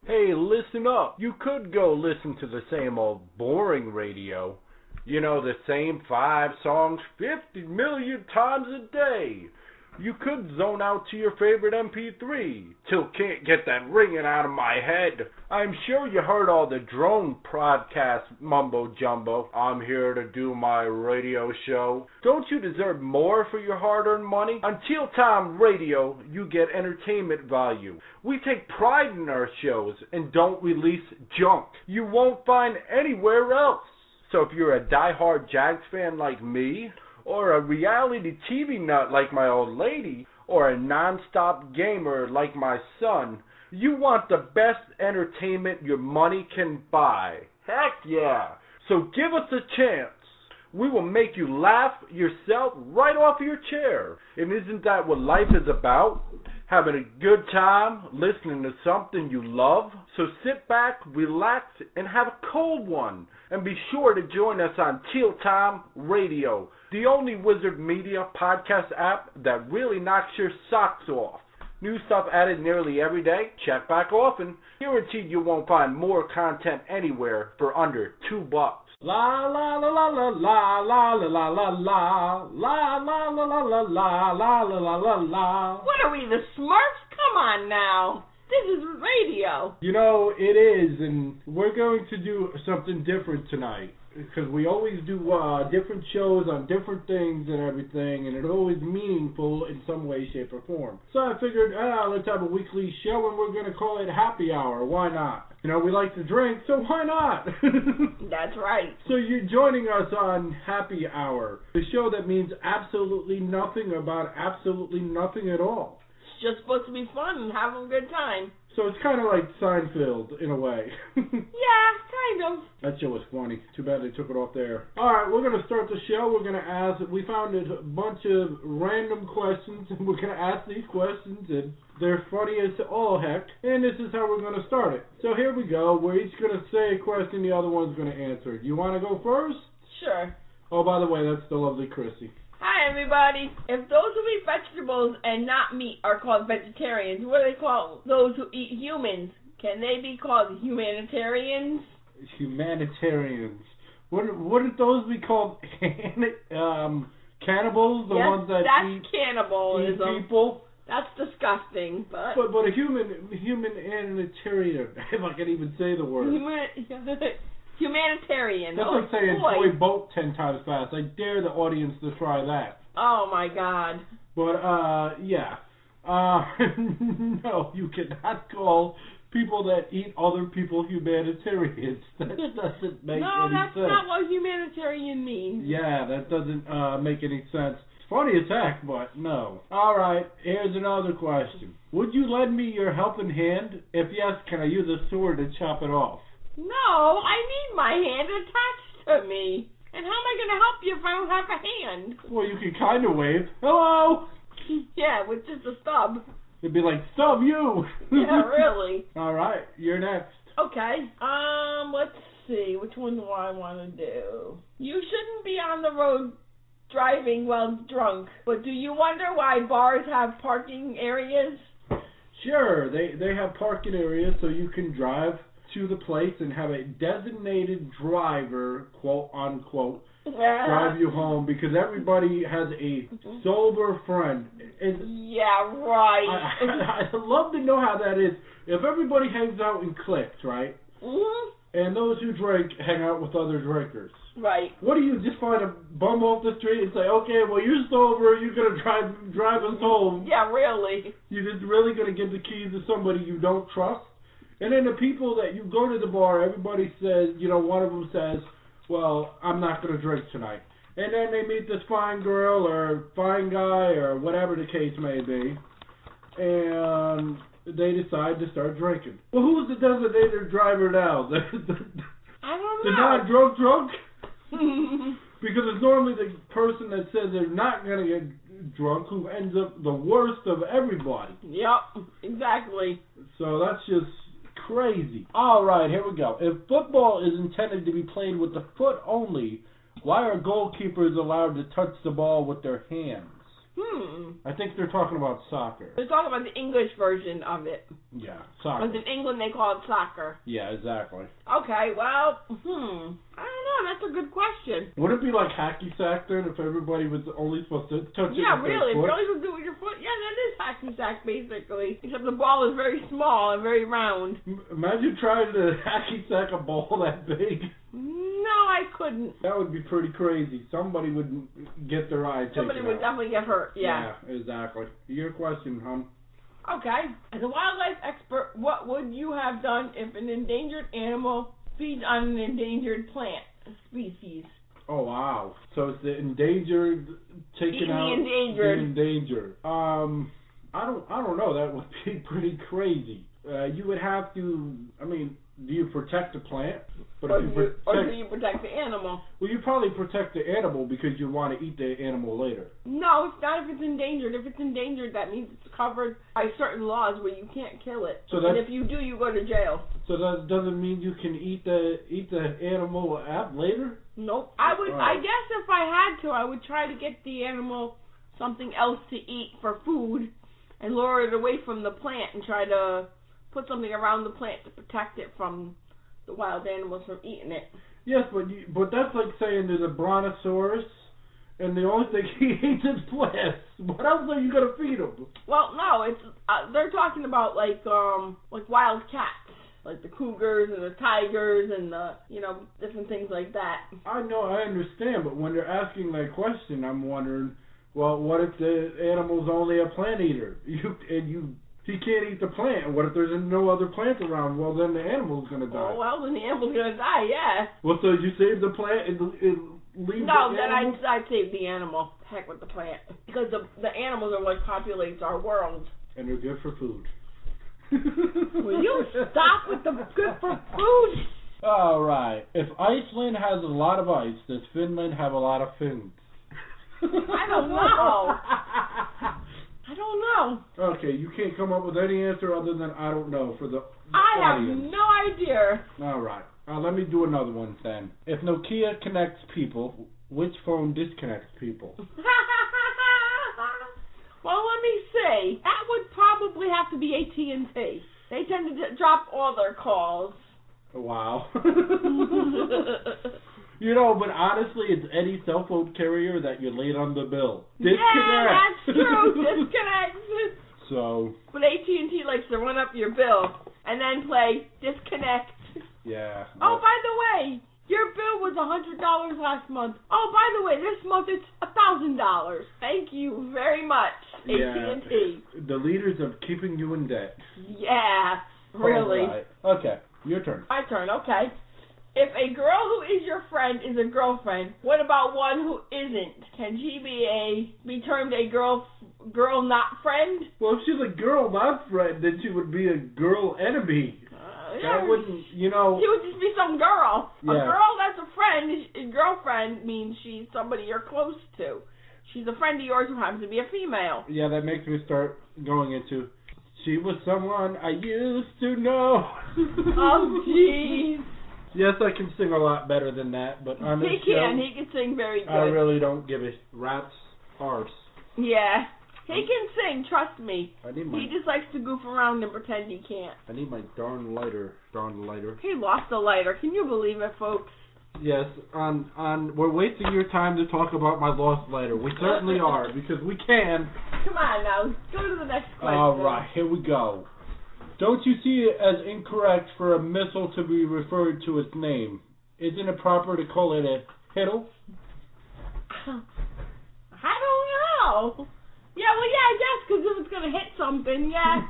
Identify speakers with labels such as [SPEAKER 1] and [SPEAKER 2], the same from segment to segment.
[SPEAKER 1] Hey, listen up. You could go listen to the same old boring radio. You know, the same 5 songs 50 million times a day. You could zone out to your favorite MP3 till can't get that ringing out of my head. I'm sure you heard all the drone podcast mumbo jumbo. I'm here to do my radio show. Don't you deserve more for your hard-earned money? On Teal Time Radio, you get entertainment value. We take pride in our shows and don't release junk you won't find anywhere else. So if you're a die-hard Jags fan like me, or a reality TV nut like my old lady, or a non-stop gamer like my son, you want the best entertainment your money can buy. Heck yeah! So give us a chance. We will make you laugh yourself right off your chair. And isn't that what life is about? Having a good time, listening to something you love. So sit back, relax, and have a cold one. And be sure to join us on Teal Time Radio, the only Wizard Media podcast app that really knocks your socks off. New stuff added nearly every day. Check back often. Guaranteed you won't find more content anywhere for under $2. La la la la la la la la la la la la la la la la la la la la.
[SPEAKER 2] What are we, the Smurfs? Come on now. This is radio.
[SPEAKER 1] You know, it is, and we're going to do something different tonight. Because we always do different shows on different things and everything, and it's always meaningful in some way, shape, or form. So I figured, let's have a weekly show, and we're going to call it Happy Hour. Why not? You know, we like to drink, so why not?
[SPEAKER 2] That's right.
[SPEAKER 1] So you're joining us on Happy Hour, the show that means absolutely nothing about absolutely nothing at all.
[SPEAKER 2] It's just supposed to be fun and have a good time.
[SPEAKER 1] So it's kind of like Seinfeld, in a way.
[SPEAKER 2] Yeah, kind of.
[SPEAKER 1] That show was funny. Too bad they took it off there. All right, we're going to start the show. We're going to ask, we found a bunch of random questions, and we're going to ask these questions, and they're funny as all heck, and this is how we're going to start it. So here we go. We're each going to say a question, the other one's going to answer. Do you want to go first?
[SPEAKER 2] Sure.
[SPEAKER 1] Oh, by the way, that's the lovely Chrissy.
[SPEAKER 2] Hi, everybody. If those who eat vegetables and not meat are called vegetarians, what do they call those who eat humans? Can they be called humanitarians?
[SPEAKER 1] Humanitarians. Wouldn't those be called cannibals? The
[SPEAKER 2] yes,
[SPEAKER 1] ones that
[SPEAKER 2] that's cannibalism.
[SPEAKER 1] Eat people?
[SPEAKER 2] That's disgusting. But
[SPEAKER 1] a humanitarian, if I can even say the word.
[SPEAKER 2] Humanitarian.
[SPEAKER 1] That's like saying toy boat 10 times fast. I dare the audience to try that.
[SPEAKER 2] Oh my God.
[SPEAKER 1] But yeah. No, you cannot call people that eat other people humanitarians. That doesn't make any sense.
[SPEAKER 2] No, that's not what humanitarian means.
[SPEAKER 1] Yeah, that doesn't make any sense. It's funny as heck, but no. All right, here's another question. Would you lend me your helping hand? If yes, can I use a sword to chop it off?
[SPEAKER 2] No, I need my hand attached to me. And how am I going to help you if I don't have a hand?
[SPEAKER 1] Well, you can kind of wave. Hello!
[SPEAKER 2] Yeah, with just a stub.
[SPEAKER 1] It'd be like, stub you!
[SPEAKER 2] Yeah, really.
[SPEAKER 1] All right, you're next.
[SPEAKER 2] Okay. Let's see. Which one do I want to do? You shouldn't be on the road driving while drunk. But do you wonder why bars have parking areas?
[SPEAKER 1] Sure, they have parking areas so you can drive to the place and have a designated driver, quote unquote, drive you home, because everybody has a sober friend. And
[SPEAKER 2] yeah, right.
[SPEAKER 1] I'd love to know how that is. If everybody hangs out in cliques, right?
[SPEAKER 2] Mm-hmm.
[SPEAKER 1] And those who drink hang out with other drinkers.
[SPEAKER 2] Right.
[SPEAKER 1] What do you just find a bum off the street and say, okay, well, you're sober, you're going to drive us home?
[SPEAKER 2] Yeah, really.
[SPEAKER 1] You're just really going to give the keys to somebody you don't trust? And then the people that you go to the bar, everybody says, you know, one of them says, well, I'm not going to drink tonight. And then they meet this fine girl or fine guy or whatever the case may be, and they decide to start drinking. Well, who's the designated driver now?
[SPEAKER 2] I don't know.
[SPEAKER 1] The non-drunk? Because it's normally the person that says they're not going to get drunk who ends up the worst of everybody.
[SPEAKER 2] Yep, exactly.
[SPEAKER 1] So that's just crazy. All right, here we go. If football is intended to be played with the foot only, why are goalkeepers allowed to touch the ball with their hands? I think they're talking about soccer.
[SPEAKER 2] They're talking about the English version of it.
[SPEAKER 1] Yeah, soccer.
[SPEAKER 2] Because in England they call it soccer.
[SPEAKER 1] Yeah, exactly.
[SPEAKER 2] Okay, well, I don't know. That's a good question.
[SPEAKER 1] Would it be like hacky sack then if everybody was only supposed to touch it with
[SPEAKER 2] Yeah,
[SPEAKER 1] their
[SPEAKER 2] really. If
[SPEAKER 1] foot?
[SPEAKER 2] you only supposed to do it with your foot, yeah, that is hacky sack basically. Except the ball is very small and very round.
[SPEAKER 1] Imagine trying to hacky sack a ball that big.
[SPEAKER 2] No, I couldn't.
[SPEAKER 1] That would be pretty crazy. Somebody would get their eye taken
[SPEAKER 2] Somebody would
[SPEAKER 1] out.
[SPEAKER 2] definitely get hurt, yeah.
[SPEAKER 1] Yeah, exactly. Your question, hon.
[SPEAKER 2] Okay. As a wildlife expert, what would you have done if an endangered animal feeds on an endangered plant species?
[SPEAKER 1] Oh, wow. So it's the endangered taken
[SPEAKER 2] Eating
[SPEAKER 1] out.
[SPEAKER 2] the endangered.
[SPEAKER 1] The endangered. I don't know. That would be pretty crazy. You would have to. I mean, do you protect the plant? But
[SPEAKER 2] Or
[SPEAKER 1] if
[SPEAKER 2] do you protect the animal?
[SPEAKER 1] Well, you probably protect the animal because you want to eat the animal later.
[SPEAKER 2] No, it's not if it's endangered. If it's endangered, that means it's covered by certain laws where you can't kill it.
[SPEAKER 1] So
[SPEAKER 2] and if you do, you go to jail.
[SPEAKER 1] So that doesn't mean you can eat the animal later?
[SPEAKER 2] Nope. I guess if I had to, I would try to get the animal something else to eat for food and lure it away from the plant and try to put something around the plant to protect it from the wild animals from eating it.
[SPEAKER 1] Yes, but that's like saying there's a brontosaurus and the only thing he eats is flesh. What else are you gonna feed him?
[SPEAKER 2] Well, no, it's they're talking about like wild cats, like the cougars and the tigers and the different things like that.
[SPEAKER 1] I know, I understand, but when they're asking that question, I'm wondering, well, what if the animal's only a plant eater? He can't eat the plant. What if there's no other plant around? Well, then the animal's going to die.
[SPEAKER 2] Oh, well, then the animal's going to die, yeah.
[SPEAKER 1] Well, so you save the plant and leave the animal?
[SPEAKER 2] No, then I'd save the animal. Heck with the plant. Because the animals are what populates our world.
[SPEAKER 1] And they're good for food.
[SPEAKER 2] Will you stop with the good for food?
[SPEAKER 1] All right. If Iceland has a lot of ice, does Finland have a lot of fins?
[SPEAKER 2] I don't know. I don't know.
[SPEAKER 1] Okay, you can't come up with any answer other than I don't know for the
[SPEAKER 2] have
[SPEAKER 1] audience.
[SPEAKER 2] no idea.
[SPEAKER 1] All right. Let me do another one then. If Nokia connects people, which phone disconnects people?
[SPEAKER 2] Well, let me see. That would probably have to be AT&T. They tend to drop all their calls.
[SPEAKER 1] Wow. But honestly, it's any cell phone carrier that you're late on the bill. Disconnect.
[SPEAKER 2] Yeah, that's true. Disconnect.
[SPEAKER 1] So.
[SPEAKER 2] But AT&T likes to run up your bill and then play disconnect.
[SPEAKER 1] Yeah.
[SPEAKER 2] Oh, by the way, your bill was $100 last month. Oh, by the way, this month it's $1,000. Thank you very much, AT&T.
[SPEAKER 1] The leaders of keeping you in debt.
[SPEAKER 2] Yeah, really.
[SPEAKER 1] All right. Okay, your turn.
[SPEAKER 2] My turn, okay. If a girl who is your friend is a girlfriend, what about one who isn't? Can she be termed a girl not friend?
[SPEAKER 1] Well, if she's a girl not friend, then she would be a girl enemy.
[SPEAKER 2] Yeah,
[SPEAKER 1] that wouldn't,
[SPEAKER 2] She would just be some girl.
[SPEAKER 1] Yeah.
[SPEAKER 2] A girl that's a friend, a girlfriend means she's somebody you're close to. She's a friend of yours who happens to be a female.
[SPEAKER 1] Yeah, that makes me start going into, she was someone I used to know.
[SPEAKER 2] Oh, jeez.
[SPEAKER 1] Yes, I can sing a lot better than that, but on this
[SPEAKER 2] He can sing very good.
[SPEAKER 1] I really don't give a rat's arse.
[SPEAKER 2] Yeah. He can sing, trust me.
[SPEAKER 1] He
[SPEAKER 2] just likes to goof around and pretend he can't.
[SPEAKER 1] I need my darn lighter.
[SPEAKER 2] He lost a lighter. Can you believe it, folks?
[SPEAKER 1] Yes, we're wasting your time to talk about my lost lighter. We certainly are, because we can.
[SPEAKER 2] Come on now, go to the next question.
[SPEAKER 1] All right, here we go. Don't you see it as incorrect for a missile to be referred to its name? Isn't it proper to call it a hittle?
[SPEAKER 2] I don't know. Yeah, well, yeah, I guess, because if it's going to hit something, yeah.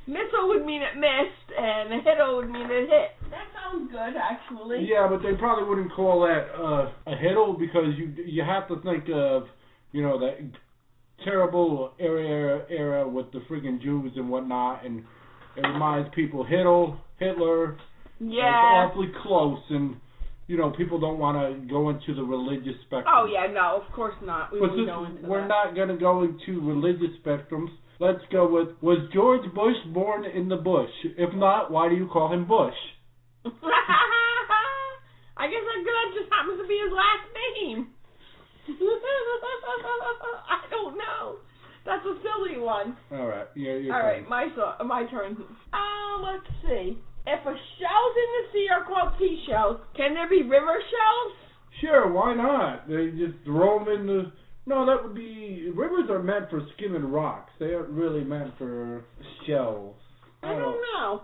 [SPEAKER 2] Missile would mean it missed, and a hittle would mean it hit. That sounds good, actually.
[SPEAKER 1] Yeah, but they probably wouldn't call that a hittle, because you have to think of, that terrible era with the friggin' Jews and whatnot, and it reminds people Hitler.
[SPEAKER 2] Yeah.
[SPEAKER 1] It's awfully close, and people don't want to go into the religious spectrum.
[SPEAKER 2] Oh yeah, no, of course not.
[SPEAKER 1] We're not going to go into religious spectrums. Let's go with, was George Bush born in the bush? If not, why do you call him Bush?
[SPEAKER 2] I guess that just happens to be his last name. I don't know. That's a silly one.
[SPEAKER 1] All right. You're
[SPEAKER 2] All right, my turn. Let's see. If shells in the sea are called seashells, can there be river shells?
[SPEAKER 1] Sure, why not? They just throw them in the... No, that would be... Rivers are meant for skimming rocks. They aren't really meant for shells.
[SPEAKER 2] I don't know.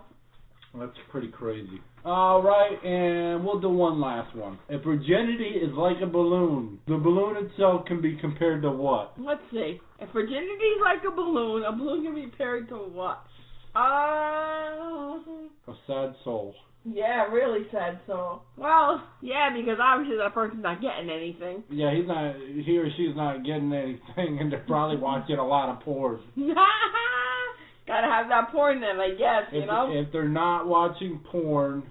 [SPEAKER 1] That's pretty crazy. All right, and we'll do one last one. If virginity is like a balloon, the balloon itself can be compared to what?
[SPEAKER 2] Let's see. If virginity is like a balloon can be compared to what?
[SPEAKER 1] A sad soul.
[SPEAKER 2] Yeah, really sad soul. Well, yeah, because obviously that person's not getting anything.
[SPEAKER 1] Yeah, he or she's not getting anything, and they're probably watching a lot of porn.
[SPEAKER 2] Gotta have that porn then, I guess, you know?
[SPEAKER 1] If they're not watching porn,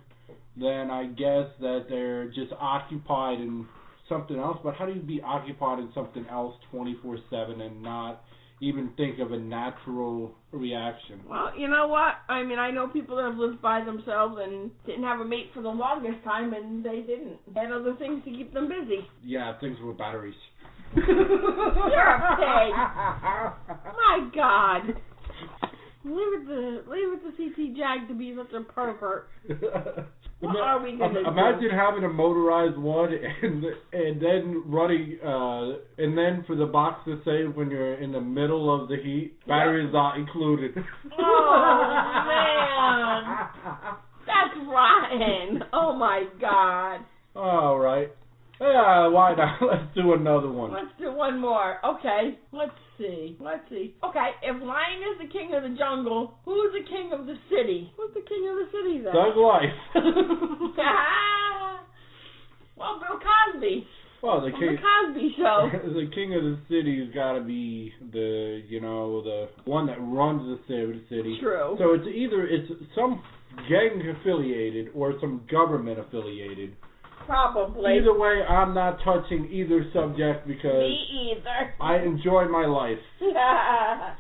[SPEAKER 1] then I guess that they're just occupied in something else. But how do you be occupied in something else 24/7 and not even think of a natural reaction?
[SPEAKER 2] Well, you know what? I mean, I know people that have lived by themselves and didn't have a mate for the longest time, and they didn't. They had other things to keep them busy.
[SPEAKER 1] Yeah, things with batteries.
[SPEAKER 2] You're a pig. My God. Leave it to CT Jag to be such a pervert. What are we gonna do?
[SPEAKER 1] Imagine having a motorized one and then running and then for the box to say when you're in the middle of the heat, batteries not included.
[SPEAKER 2] Oh man, that's rotten. Oh my God.
[SPEAKER 1] All right. Yeah, why not? Let's do another one.
[SPEAKER 2] Let's do one more. Okay. Let's see. Okay, if lion is the king of the jungle, who's the king of the city? Who's the king of the city then?
[SPEAKER 1] Doug Life.
[SPEAKER 2] Well, Bill Cosby.
[SPEAKER 1] Well, the king.
[SPEAKER 2] The Cosby Show.
[SPEAKER 1] The king of the city's got to be the one that runs the city.
[SPEAKER 2] True.
[SPEAKER 1] So it's some gang affiliated or some government affiliated.
[SPEAKER 2] Probably.
[SPEAKER 1] Either way, I'm not touching either subject because
[SPEAKER 2] me either.
[SPEAKER 1] I enjoy my life.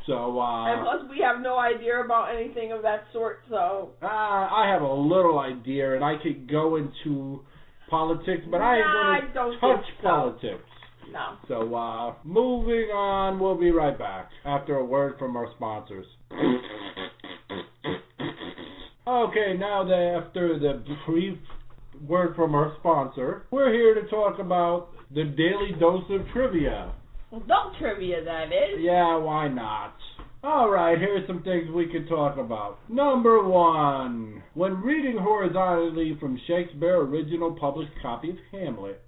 [SPEAKER 1] So
[SPEAKER 2] and plus, we have no idea about anything of that sort. So
[SPEAKER 1] I have a little idea, and I could go into politics, but I ain't going to touch politics.
[SPEAKER 2] No.
[SPEAKER 1] So moving on, we'll be right back after a word from our sponsors. Okay, now that after the brief word from our sponsor, we're here to talk about the daily dose of trivia.
[SPEAKER 2] Adult trivia, that is.
[SPEAKER 1] Yeah, why not? Alright, here's some things we could talk about. Number 1. When reading horizontally from Shakespeare's original published copy of Hamlet,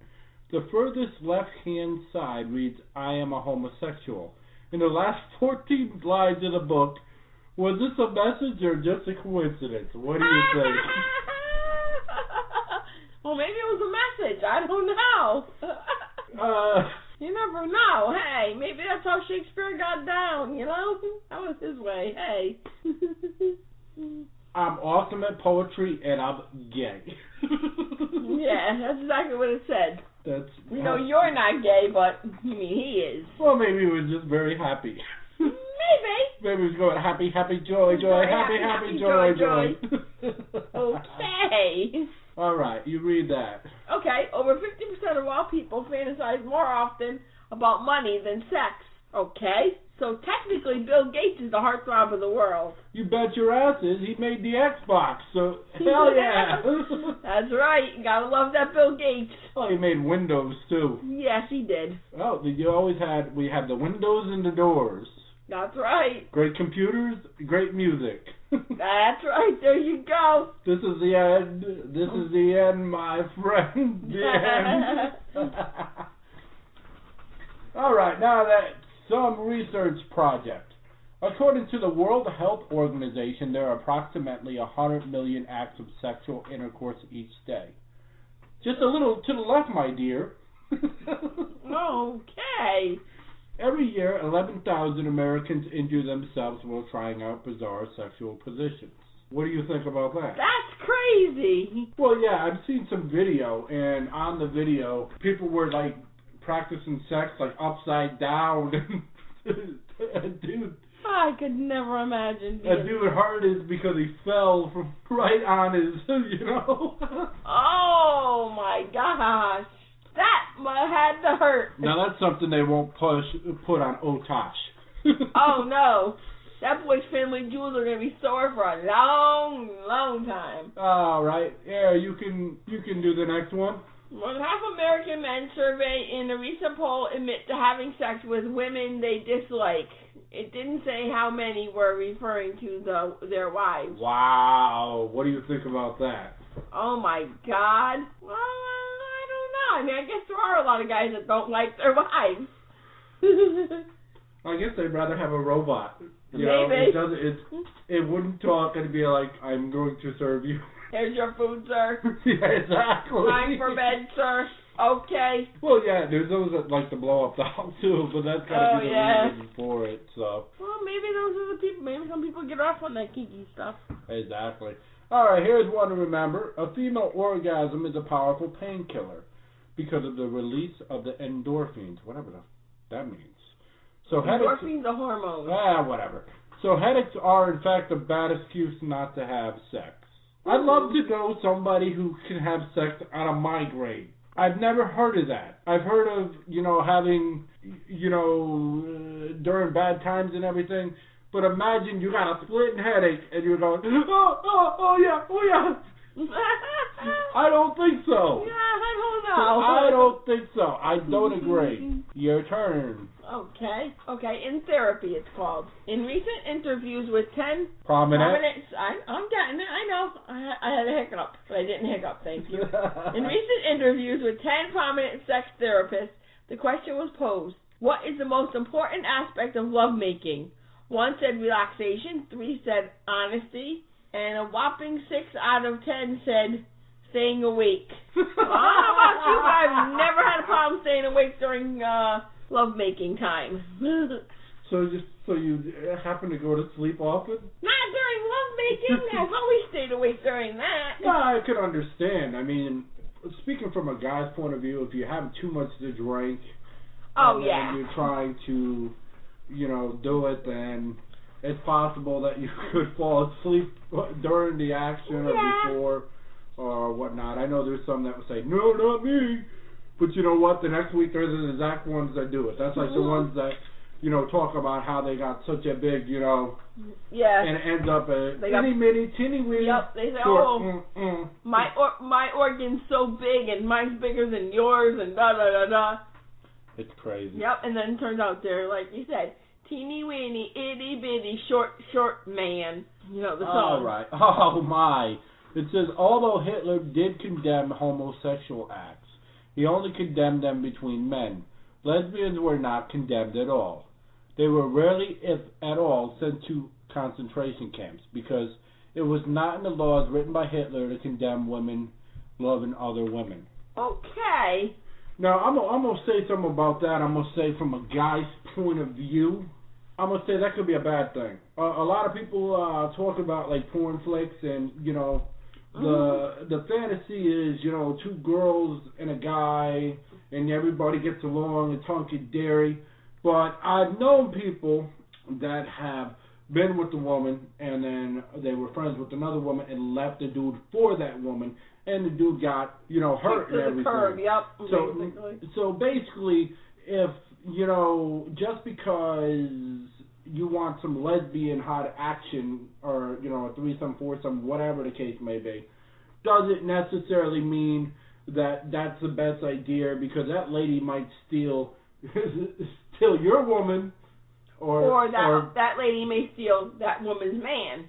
[SPEAKER 1] the furthest left-hand side reads, I am a homosexual. In the last 14 lines of the book, was this a message or just a coincidence? What do you think?
[SPEAKER 2] Well, maybe it was a message. I don't know. You never know. Hey, maybe that's how Shakespeare got down, you know? That was his way. Hey.
[SPEAKER 1] I'm awesome at poetry and I'm gay.
[SPEAKER 2] Yeah, that's exactly what it said. We know you're not gay, but I mean, he is.
[SPEAKER 1] Well, maybe he was just very happy.
[SPEAKER 2] Maybe.
[SPEAKER 1] Maybe he was going happy, joy, happy, joy.
[SPEAKER 2] Okay.
[SPEAKER 1] All right, you read that.
[SPEAKER 2] Okay, over 50% of all people fantasize more often about money than sex. Okay, so technically Bill Gates is the heartthrob of the world.
[SPEAKER 1] You bet your asses he made the Xbox, so hell yeah.
[SPEAKER 2] That's right, you gotta love that Bill Gates.
[SPEAKER 1] Oh, he made Windows too.
[SPEAKER 2] Yes, he did.
[SPEAKER 1] Oh, we had the windows and the doors.
[SPEAKER 2] That's right.
[SPEAKER 1] Great computers, great music.
[SPEAKER 2] That's right, there you go.
[SPEAKER 1] This is the end. This is the end, my friend. The end. All right, now that some research project. According to the World Health Organization, there are approximately 100 million acts of sexual intercourse each day. Just a little to the left, my dear.
[SPEAKER 2] Okay.
[SPEAKER 1] Every year, 11,000 Americans injure themselves while trying out bizarre sexual positions. What do you think about that?
[SPEAKER 2] That's crazy.
[SPEAKER 1] Well, yeah, I've seen some video, and on the video, people were, like, practicing sex, like, upside down. Dude.
[SPEAKER 2] I could never imagine.
[SPEAKER 1] A dude hurt is because he fell from right on his, you know.
[SPEAKER 2] Oh, my gosh. That had to hurt.
[SPEAKER 1] Now that's something they won't put on Otosh.
[SPEAKER 2] Oh no. That boy's family jewels are gonna be sore for a long, long time.
[SPEAKER 1] All right. Yeah, you can do the next one.
[SPEAKER 2] More than half American men surveyed in a recent poll admit to having sex with women they dislike. It didn't say how many were referring to their wives.
[SPEAKER 1] Wow. What do you think about that?
[SPEAKER 2] Oh my God. Well, I don't know. I mean, I guess there are a lot of guys that don't like their wives.
[SPEAKER 1] I guess they'd rather have a robot. You
[SPEAKER 2] Maybe.
[SPEAKER 1] know, it wouldn't talk and be like, I'm going to serve you.
[SPEAKER 2] Here's your food, sir.
[SPEAKER 1] Yeah, exactly.
[SPEAKER 2] Time for bed, sir. Okay.
[SPEAKER 1] Well, yeah, there's those that like to blow up the house too, but that's gotta be the reason for it. So.
[SPEAKER 2] Well, maybe those are the people. Maybe some people get off on that kinky stuff.
[SPEAKER 1] Exactly. All right, here's one to remember: a female orgasm is a powerful painkiller because of the release of the endorphins, whatever that means. So
[SPEAKER 2] endorphins are hormones.
[SPEAKER 1] Whatever. So headaches are in fact a bad excuse not to have sex. I'd love to know somebody who can have sex on a migraine. I've never heard of that. I've heard of, having, during bad times and everything. But imagine you got a splitting headache and you're going, oh yeah. I don't think so.
[SPEAKER 2] Yeah, I don't know.
[SPEAKER 1] I don't think so. I don't agree. Your turn.
[SPEAKER 2] Okay. In therapy, it's called. In recent interviews with 10
[SPEAKER 1] prominent.
[SPEAKER 2] I'm getting it. I know. I had a hiccup, but I didn't hiccup. Thank you. In recent interviews with 10 prominent sex therapists, the question was posed: what is the most important aspect of lovemaking? 1 said relaxation, 3 said honesty, and a whopping 6 out of 10 said staying awake. Well, I don't know about you, but I've never had a problem staying awake during lovemaking time.
[SPEAKER 1] So you happen to go to sleep often?
[SPEAKER 2] Not during lovemaking. I've always stayed awake during that.
[SPEAKER 1] No, I could understand. I mean, speaking from a guy's point of view, if you have too much to drink, and you're trying to, do it, then it's possible that you could fall asleep during the action or before or whatnot. I know there's some that would say, no, not me. But you know what? The next week there's the exact ones that do it. That's like the ones that, talk about how they got such a big, and it ends up a teeny weeny.
[SPEAKER 2] Yep, they say, my organ's so big and mine's bigger than yours and da da da da.
[SPEAKER 1] It's crazy.
[SPEAKER 2] Yep, and then it turns out they're, like you said, teeny weeny, itty bitty, short man. The song.
[SPEAKER 1] All right. Oh my. It says, although Hitler did condemn homosexual acts, he only condemned them between men. Lesbians were not condemned at all. They were rarely, if at all, sent to concentration camps because it was not in the laws written by Hitler to condemn women loving other women.
[SPEAKER 2] Okay.
[SPEAKER 1] Now, I'm going to say something about that. I'm going to say from a guy's point of view, I'm going to say that could be a bad thing. A lot of people talk about, like, porn flicks and, the fantasy is, 2 girls and a guy and everybody gets along, it's hunky-dory. But I've known people that have been with the woman and then they were friends with another woman and left the dude for that woman, and the dude got, hurt and everything.
[SPEAKER 2] Curb, yep.
[SPEAKER 1] So basically, if, just because you want some lesbian hot action or, a threesome, foursome, whatever the case may be, doesn't necessarily mean that that's the best idea, because that lady might steal your woman, or
[SPEAKER 2] that lady may steal that woman's man.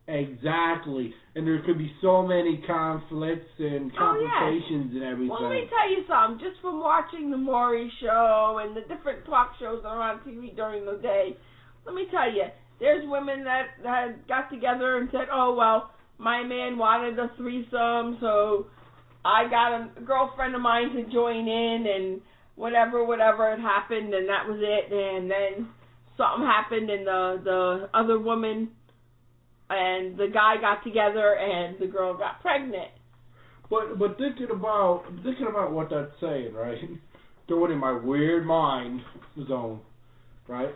[SPEAKER 1] Exactly. And there could be so many conflicts and complications and everything.
[SPEAKER 2] Well, let me tell you something. Just from watching the Maury Show and the different talk shows that are on TV during the day, let me tell you, there's women that got together and said, oh, well, my man wanted a threesome, so I got a girlfriend of mine to join in, and whatever had happened, and that was it. And then something happened, and the other woman and the guy got together, and the girl got pregnant.
[SPEAKER 1] But thinking about what that's saying, right? Going in my weird mind zone, right?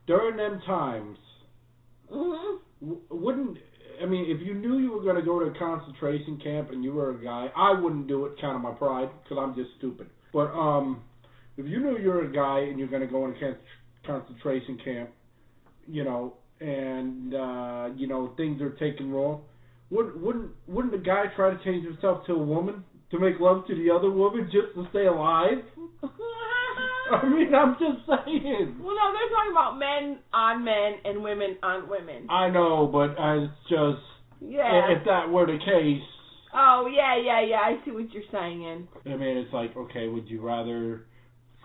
[SPEAKER 1] During them times, if you knew you were going to go to a concentration camp and you were a guy, I wouldn't do it, count on my pride, because I'm just stupid. But if you know you're a guy and you're going to go in a concentration camp, and things are taken wrong, wouldn't the guy try to change himself to a woman to make love to the other woman just to stay alive? I mean, I'm just saying.
[SPEAKER 2] Well, no, they're talking about men on men and women on women.
[SPEAKER 1] I know, but it's just, if that were the case.
[SPEAKER 2] Oh, yeah, I see what you're saying.
[SPEAKER 1] I mean, it's like, okay, would you rather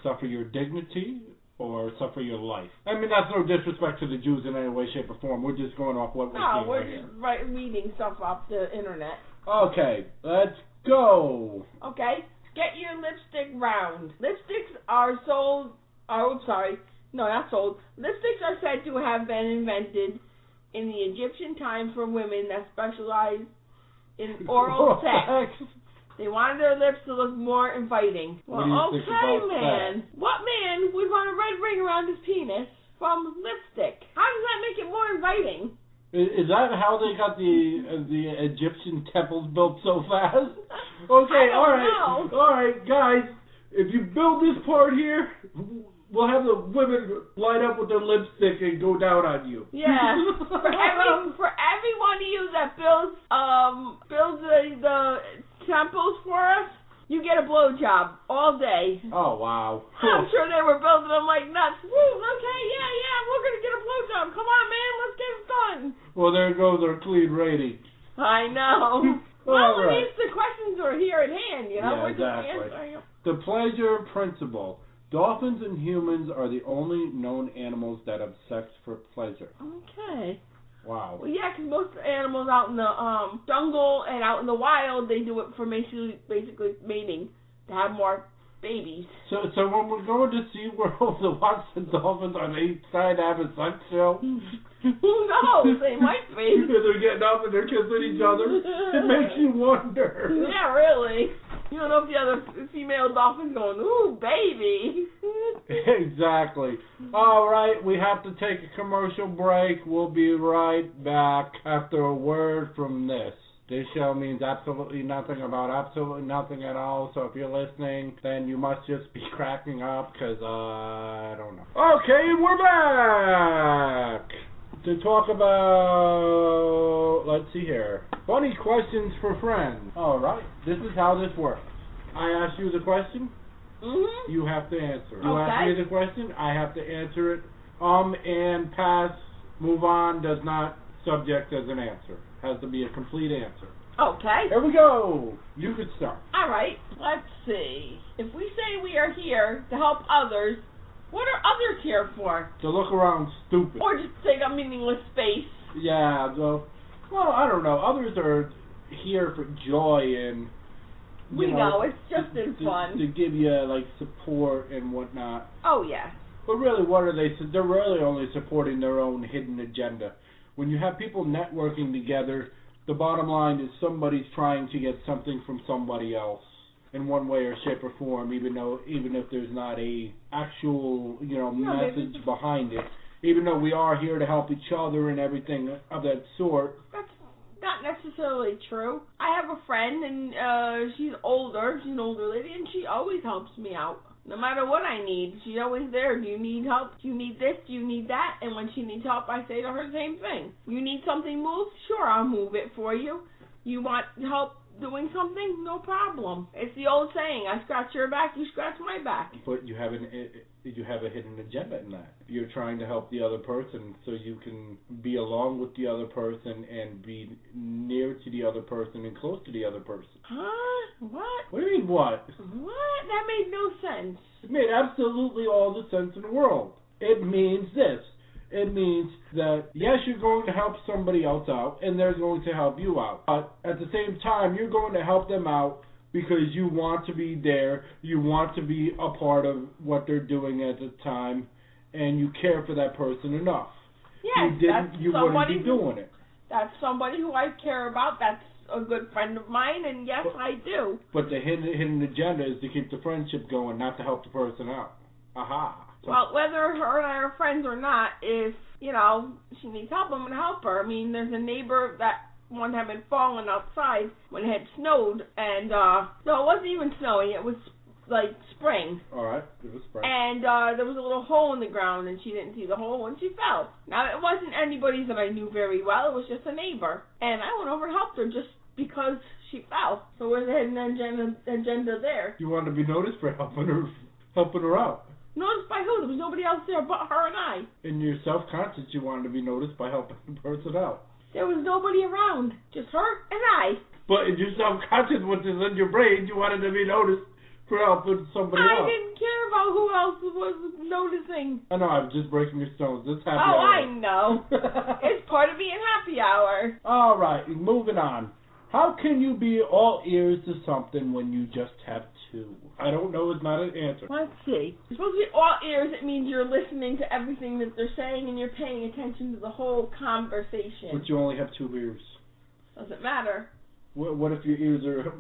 [SPEAKER 1] suffer your dignity or suffer your life? I mean, that's no disrespect to the Jews in any way, shape, or form. We're just going off what we're seeing
[SPEAKER 2] we're
[SPEAKER 1] right
[SPEAKER 2] just
[SPEAKER 1] here.
[SPEAKER 2] reading stuff off the internet.
[SPEAKER 1] Okay, let's go.
[SPEAKER 2] Okay, get your lipstick round. Lipsticks are sold. Oh, sorry. No, not sold. Lipsticks are said to have been invented in the Egyptian times for women that specialize in oral sex. They wanted their lips to look more inviting. Well,
[SPEAKER 1] what do you think about
[SPEAKER 2] man.
[SPEAKER 1] that?
[SPEAKER 2] What man would want a red ring around his penis from lipstick? How does that make it more inviting?
[SPEAKER 1] Is that how they got the Egyptian temples built so fast? Okay, all right, guys. If you build this part here, we'll have the women line up with their lipstick and go down on you.
[SPEAKER 2] Yeah. For everyone of you that builds the temples for us, you get a blowjob all day.
[SPEAKER 1] Oh, wow.
[SPEAKER 2] I'm sure they were building them like nuts. Woo, okay, yeah, we're going to get a blowjob. Come on, man, let's get it done.
[SPEAKER 1] Well, there goes our clean rating.
[SPEAKER 2] I know. Well, at least the questions are here at hand,
[SPEAKER 1] Yeah,
[SPEAKER 2] we're
[SPEAKER 1] exactly.
[SPEAKER 2] just answering them.
[SPEAKER 1] The pleasure principle. Dolphins and humans are the only known animals that have sex for pleasure.
[SPEAKER 2] Okay.
[SPEAKER 1] Wow.
[SPEAKER 2] Well, yeah, because most animals out in the jungle and out in the wild, they do it for basically mating, to have more babies.
[SPEAKER 1] So when we're going to SeaWorld to watch the dolphins, are they trying to have a sex show?
[SPEAKER 2] Who knows? They might be.
[SPEAKER 1] They're getting up and they're kissing each other. It makes you wonder.
[SPEAKER 2] Yeah, really. You don't know if the other female dolphin's going, ooh, baby.
[SPEAKER 1] Exactly. All right, we have to take a commercial break. We'll be right back after a word from this. This show means absolutely nothing about absolutely nothing at all, so if you're listening, then you must just be cracking up, because, I don't know. Okay, we're back to talk about, let's see here, funny questions for friends. All right, this is how this works. I ask you the question, you have to answer. You ask me the question, I have to answer it. And pass, move on, does not subject as an answer. Has to be a complete answer.
[SPEAKER 2] Okay.
[SPEAKER 1] Here we go. You can start.
[SPEAKER 2] All right. Let's see. If we say we are here to help others, what are others here for?
[SPEAKER 1] To look around stupid.
[SPEAKER 2] Or just take up meaningless space.
[SPEAKER 1] Yeah, well, I don't know. Others are here for joy and,
[SPEAKER 2] we know, it's just in fun.
[SPEAKER 1] To give you, like, support and whatnot.
[SPEAKER 2] Oh, yeah.
[SPEAKER 1] But really, what are they? They're really only supporting their own hidden agenda. When you have people networking together, the bottom line is somebody's trying to get something from somebody else in one way or shape or form, even if there's not a actual, message behind it. Even though we are here to help each other and everything of that sort.
[SPEAKER 2] That's not necessarily true. I have a friend, and she's older. She's an older lady, and she always helps me out. No matter what I need, she's always there. Do you need help? Do you need this? Do you need that? And when she needs help, I say to her the same thing. You need something moved? Sure, I'll move it for you. You want help doing something? No problem. It's the old saying, I scratch your back, you scratch my back.
[SPEAKER 1] But you have a hidden agenda in that. You're trying to help the other person so you can be along with the other person and be near to the other person and close to the other person.
[SPEAKER 2] Huh? What?
[SPEAKER 1] What do you mean, what?
[SPEAKER 2] What? That made no sense.
[SPEAKER 1] It made absolutely all the sense in the world. It means this. It means that, yes, you're going to help somebody else out, and they're going to help you out. But at the same time, you're going to help them out because you want to be there, you want to be a part of what they're doing at the time, and you care for that person enough.
[SPEAKER 2] Yes,
[SPEAKER 1] you wouldn't be doing it.
[SPEAKER 2] That's somebody who I care about. That's a good friend of mine, and yes, I do.
[SPEAKER 1] But the hidden agenda is to keep the friendship going, not to help the person out. Aha.
[SPEAKER 2] Well, whether her and I are friends or not, if, she needs help, I'm going to help her. I mean, there's a neighbor that one had been falling outside when it had snowed, and, no, it wasn't even snowing. It was like spring.
[SPEAKER 1] All right, it was spring.
[SPEAKER 2] And there was a little hole in the ground, and she didn't see the hole, and she fell. Now, it wasn't anybody that I knew very well. It was just a neighbor. And I went over and helped her just because she fell. So where's the hidden agenda there?
[SPEAKER 1] You wanted to be noticed for helping her out.
[SPEAKER 2] Noticed by who? There was nobody else there but her and I.
[SPEAKER 1] In your self-conscious, you wanted to be noticed by helping the person out.
[SPEAKER 2] There was nobody around, just her and I.
[SPEAKER 1] But in your self-conscious, which is in your brain, you wanted to be noticed for helping somebody else.
[SPEAKER 2] I didn't care about who else was noticing.
[SPEAKER 1] I know, I was just breaking your stones. It's happy
[SPEAKER 2] hour.
[SPEAKER 1] hour.
[SPEAKER 2] I know. It's part of being happy hour.
[SPEAKER 1] All right, moving on. How can you be all ears to something when you just have two? I don't know, it's not an answer.
[SPEAKER 2] Let's see. You're supposed to be all ears. It means you're listening to everything that they're saying and you're paying attention to the whole conversation.
[SPEAKER 1] But you only have two ears.
[SPEAKER 2] Doesn't matter.
[SPEAKER 1] What if your ears are,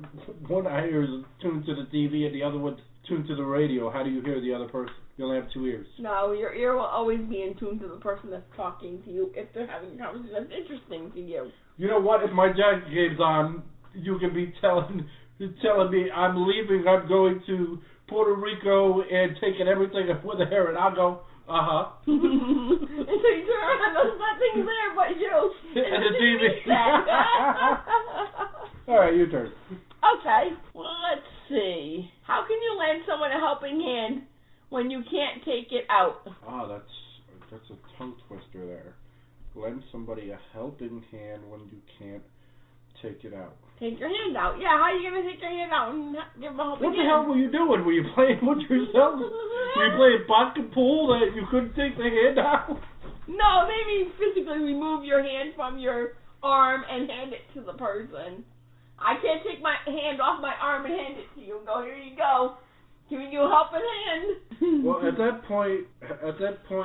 [SPEAKER 1] one ear is tuned to the TV and the other one's tuned to the radio? How do you hear the other person? You only have two ears.
[SPEAKER 2] No, your ear will always be in tune to the person that's talking to you if they're having a conversation that's interesting to you.
[SPEAKER 1] You know what? If my jacket game's on, you can be telling me I'm leaving, I'm going to Puerto Rico and taking everything with the hair, and I'll go, uh-huh.
[SPEAKER 2] And so you turn around, there's nothing there but you.
[SPEAKER 1] And the TV. All right, your turn.
[SPEAKER 2] Okay, well, let's see. How can you lend someone a helping hand when you can't take it out?
[SPEAKER 1] Oh, that's a tongue twister there. Lend somebody a helping hand when you can't take it out.
[SPEAKER 2] Take your hand out. Yeah, how are you going to take your hand out and give them a helping hand?
[SPEAKER 1] What the hell were you doing? Were you playing with yourself? Were you playing pocket pool that you couldn't take the hand out?
[SPEAKER 2] No, maybe physically remove your hand from your arm and hand it to the person. I can't take my hand off my arm and hand it to you and go, here you go. Giving you a helping hand.
[SPEAKER 1] Well, at that point,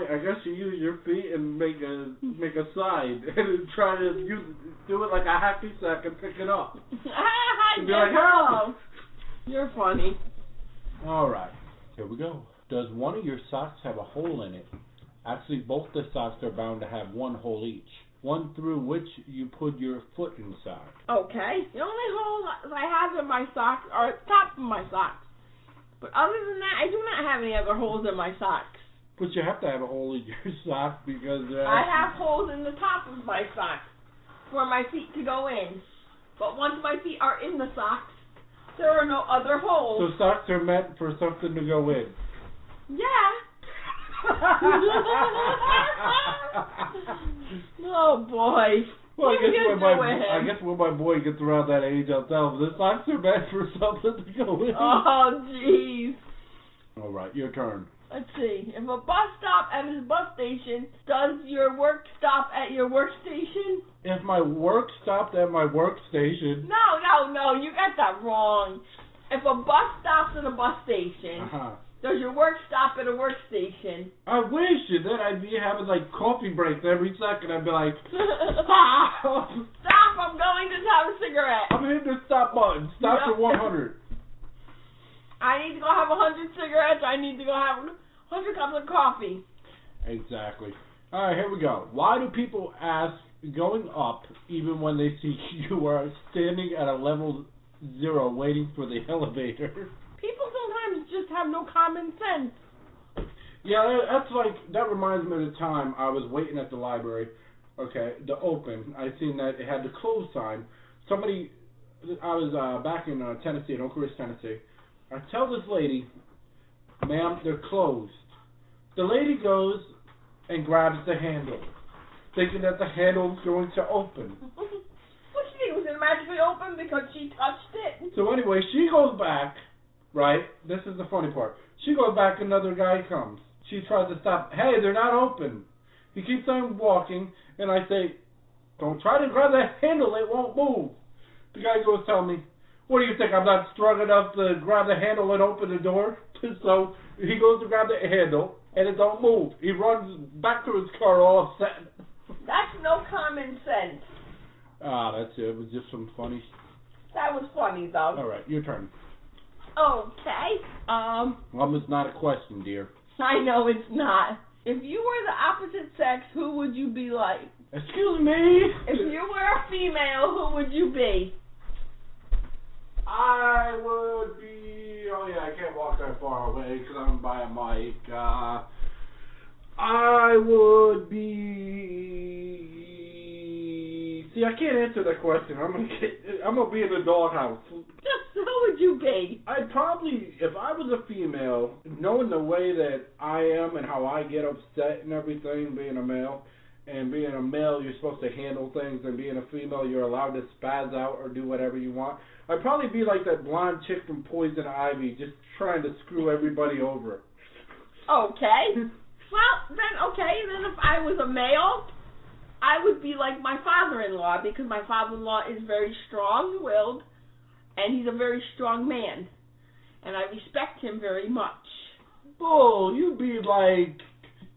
[SPEAKER 1] I guess you use your feet and make a sign and try to do it like a hacky sack and pick it up. And be like, help!
[SPEAKER 2] You're funny.
[SPEAKER 1] All right, here we go. Does one of your socks have a hole in it? Actually, both the socks are bound to have one hole each. One through which you put your foot inside.
[SPEAKER 2] Okay. The only holes I have in my socks are at the top of my socks. But other than that, I do not have any other holes in my socks.
[SPEAKER 1] But you have to have a hole in your sock because...
[SPEAKER 2] I have holes in the top of my socks for my feet to go in. But once my feet are in the socks, there are no other holes.
[SPEAKER 1] So socks are meant for something to go in?
[SPEAKER 2] Yeah. Oh, boy.
[SPEAKER 1] Well, I guess when my boy gets around that age, I'll tell him the socks are meant for something to go in.
[SPEAKER 2] Oh, jeez.
[SPEAKER 1] All right, your turn.
[SPEAKER 2] Let's see. If a bus stop at his bus station, does your work stop at your workstation?
[SPEAKER 1] If my work stopped at my workstation...
[SPEAKER 2] No, you got that wrong. If a bus stops at a bus station... Does your work stop at a workstation?
[SPEAKER 1] I wish, and then I'd be having like coffee breaks every second. I'd be like, stop!
[SPEAKER 2] Stop, I'm going to have a cigarette.
[SPEAKER 1] I'm hitting the stop button. Stop for 100.
[SPEAKER 2] I need to go have 100 cigarettes. I need to go have 100 cups of coffee.
[SPEAKER 1] Exactly. All right, here we go. Why do people ask going up even when they see you are standing at a level 0 waiting for the elevator?
[SPEAKER 2] People sometimes just have no common sense.
[SPEAKER 1] Yeah, that reminds me of the time I was waiting at the library, to open. I seen that it had the close sign. I was back in Tennessee, in Oak Ridge, Tennessee. I tell this lady, ma'am, they're closed. The lady goes and grabs the handle, thinking that the handle's going to open.
[SPEAKER 2] What she did? Was it magically open because she touched it?
[SPEAKER 1] So anyway, she goes back. Right? This is the funny part. She goes back, another guy comes. She tries to stop. Hey, they're not open. He keeps on walking, and I say, don't try to grab that handle, it won't move. The guy goes tell me, what do you think, I'm not strong enough to grab the handle and open the door? So he goes to grab the handle, and it don't move. He runs back to his car all upset.
[SPEAKER 2] That's no common sense.
[SPEAKER 1] That's it. It was just some funny.
[SPEAKER 2] That was funny, though.
[SPEAKER 1] All right, your turn.
[SPEAKER 2] Okay.
[SPEAKER 1] It's not a question, dear.
[SPEAKER 2] I know it's not. If you were the opposite sex, who would you be like?
[SPEAKER 1] Excuse me?
[SPEAKER 2] If you were a female, who would you be?
[SPEAKER 1] I would be... Oh, yeah, I can't walk that far away because I'm by a mic. I would be. See, I can't answer that question. I'm gonna be in the doghouse.
[SPEAKER 2] How would you be?
[SPEAKER 1] I'd probably, if I was a female, knowing the way that I am and how I get upset and everything, being a male, and being a male, you're supposed to handle things, and being a female, you're allowed to spaz out or do whatever you want. I'd probably be like that blonde chick from Poison Ivy, just trying to screw everybody over.
[SPEAKER 2] Okay. Well, then if I was a male, I would be like my father-in-law, because my father-in-law is very strong-willed, and he's a very strong man, and I respect him very much.
[SPEAKER 1] Bull, you'd be like,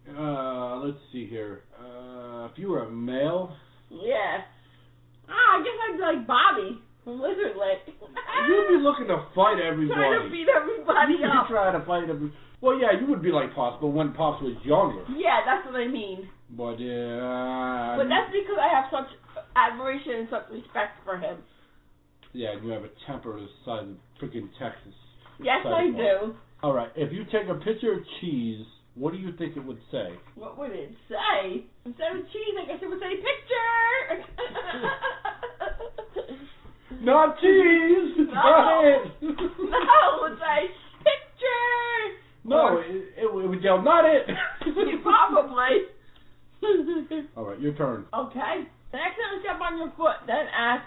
[SPEAKER 1] let's see here, if you were a male?
[SPEAKER 2] Yeah. I guess I'd be like Bobby from Lizard Lick.
[SPEAKER 1] You'd be looking to fight everybody.
[SPEAKER 2] Trying to beat everybody
[SPEAKER 1] You'd
[SPEAKER 2] up.
[SPEAKER 1] be trying to fight everybody. Well, yeah, you would be like Pops, but when Pops was younger.
[SPEAKER 2] Yeah, that's what I mean.
[SPEAKER 1] But,
[SPEAKER 2] But that's because I have such admiration and such respect for him.
[SPEAKER 1] Yeah, you have a temper the size of freaking Texas.
[SPEAKER 2] Yes, I do.
[SPEAKER 1] All right, if you take a picture of cheese, what do you think it would say?
[SPEAKER 2] What would it say? Instead of cheese, I guess it would say picture.
[SPEAKER 1] Not cheese!
[SPEAKER 2] No.
[SPEAKER 1] Not it!
[SPEAKER 2] No, it would say picture.
[SPEAKER 1] No, it would yell, not it!
[SPEAKER 2] Probably.
[SPEAKER 1] All right, your turn.
[SPEAKER 2] Okay. The next time I step on your foot, then ask,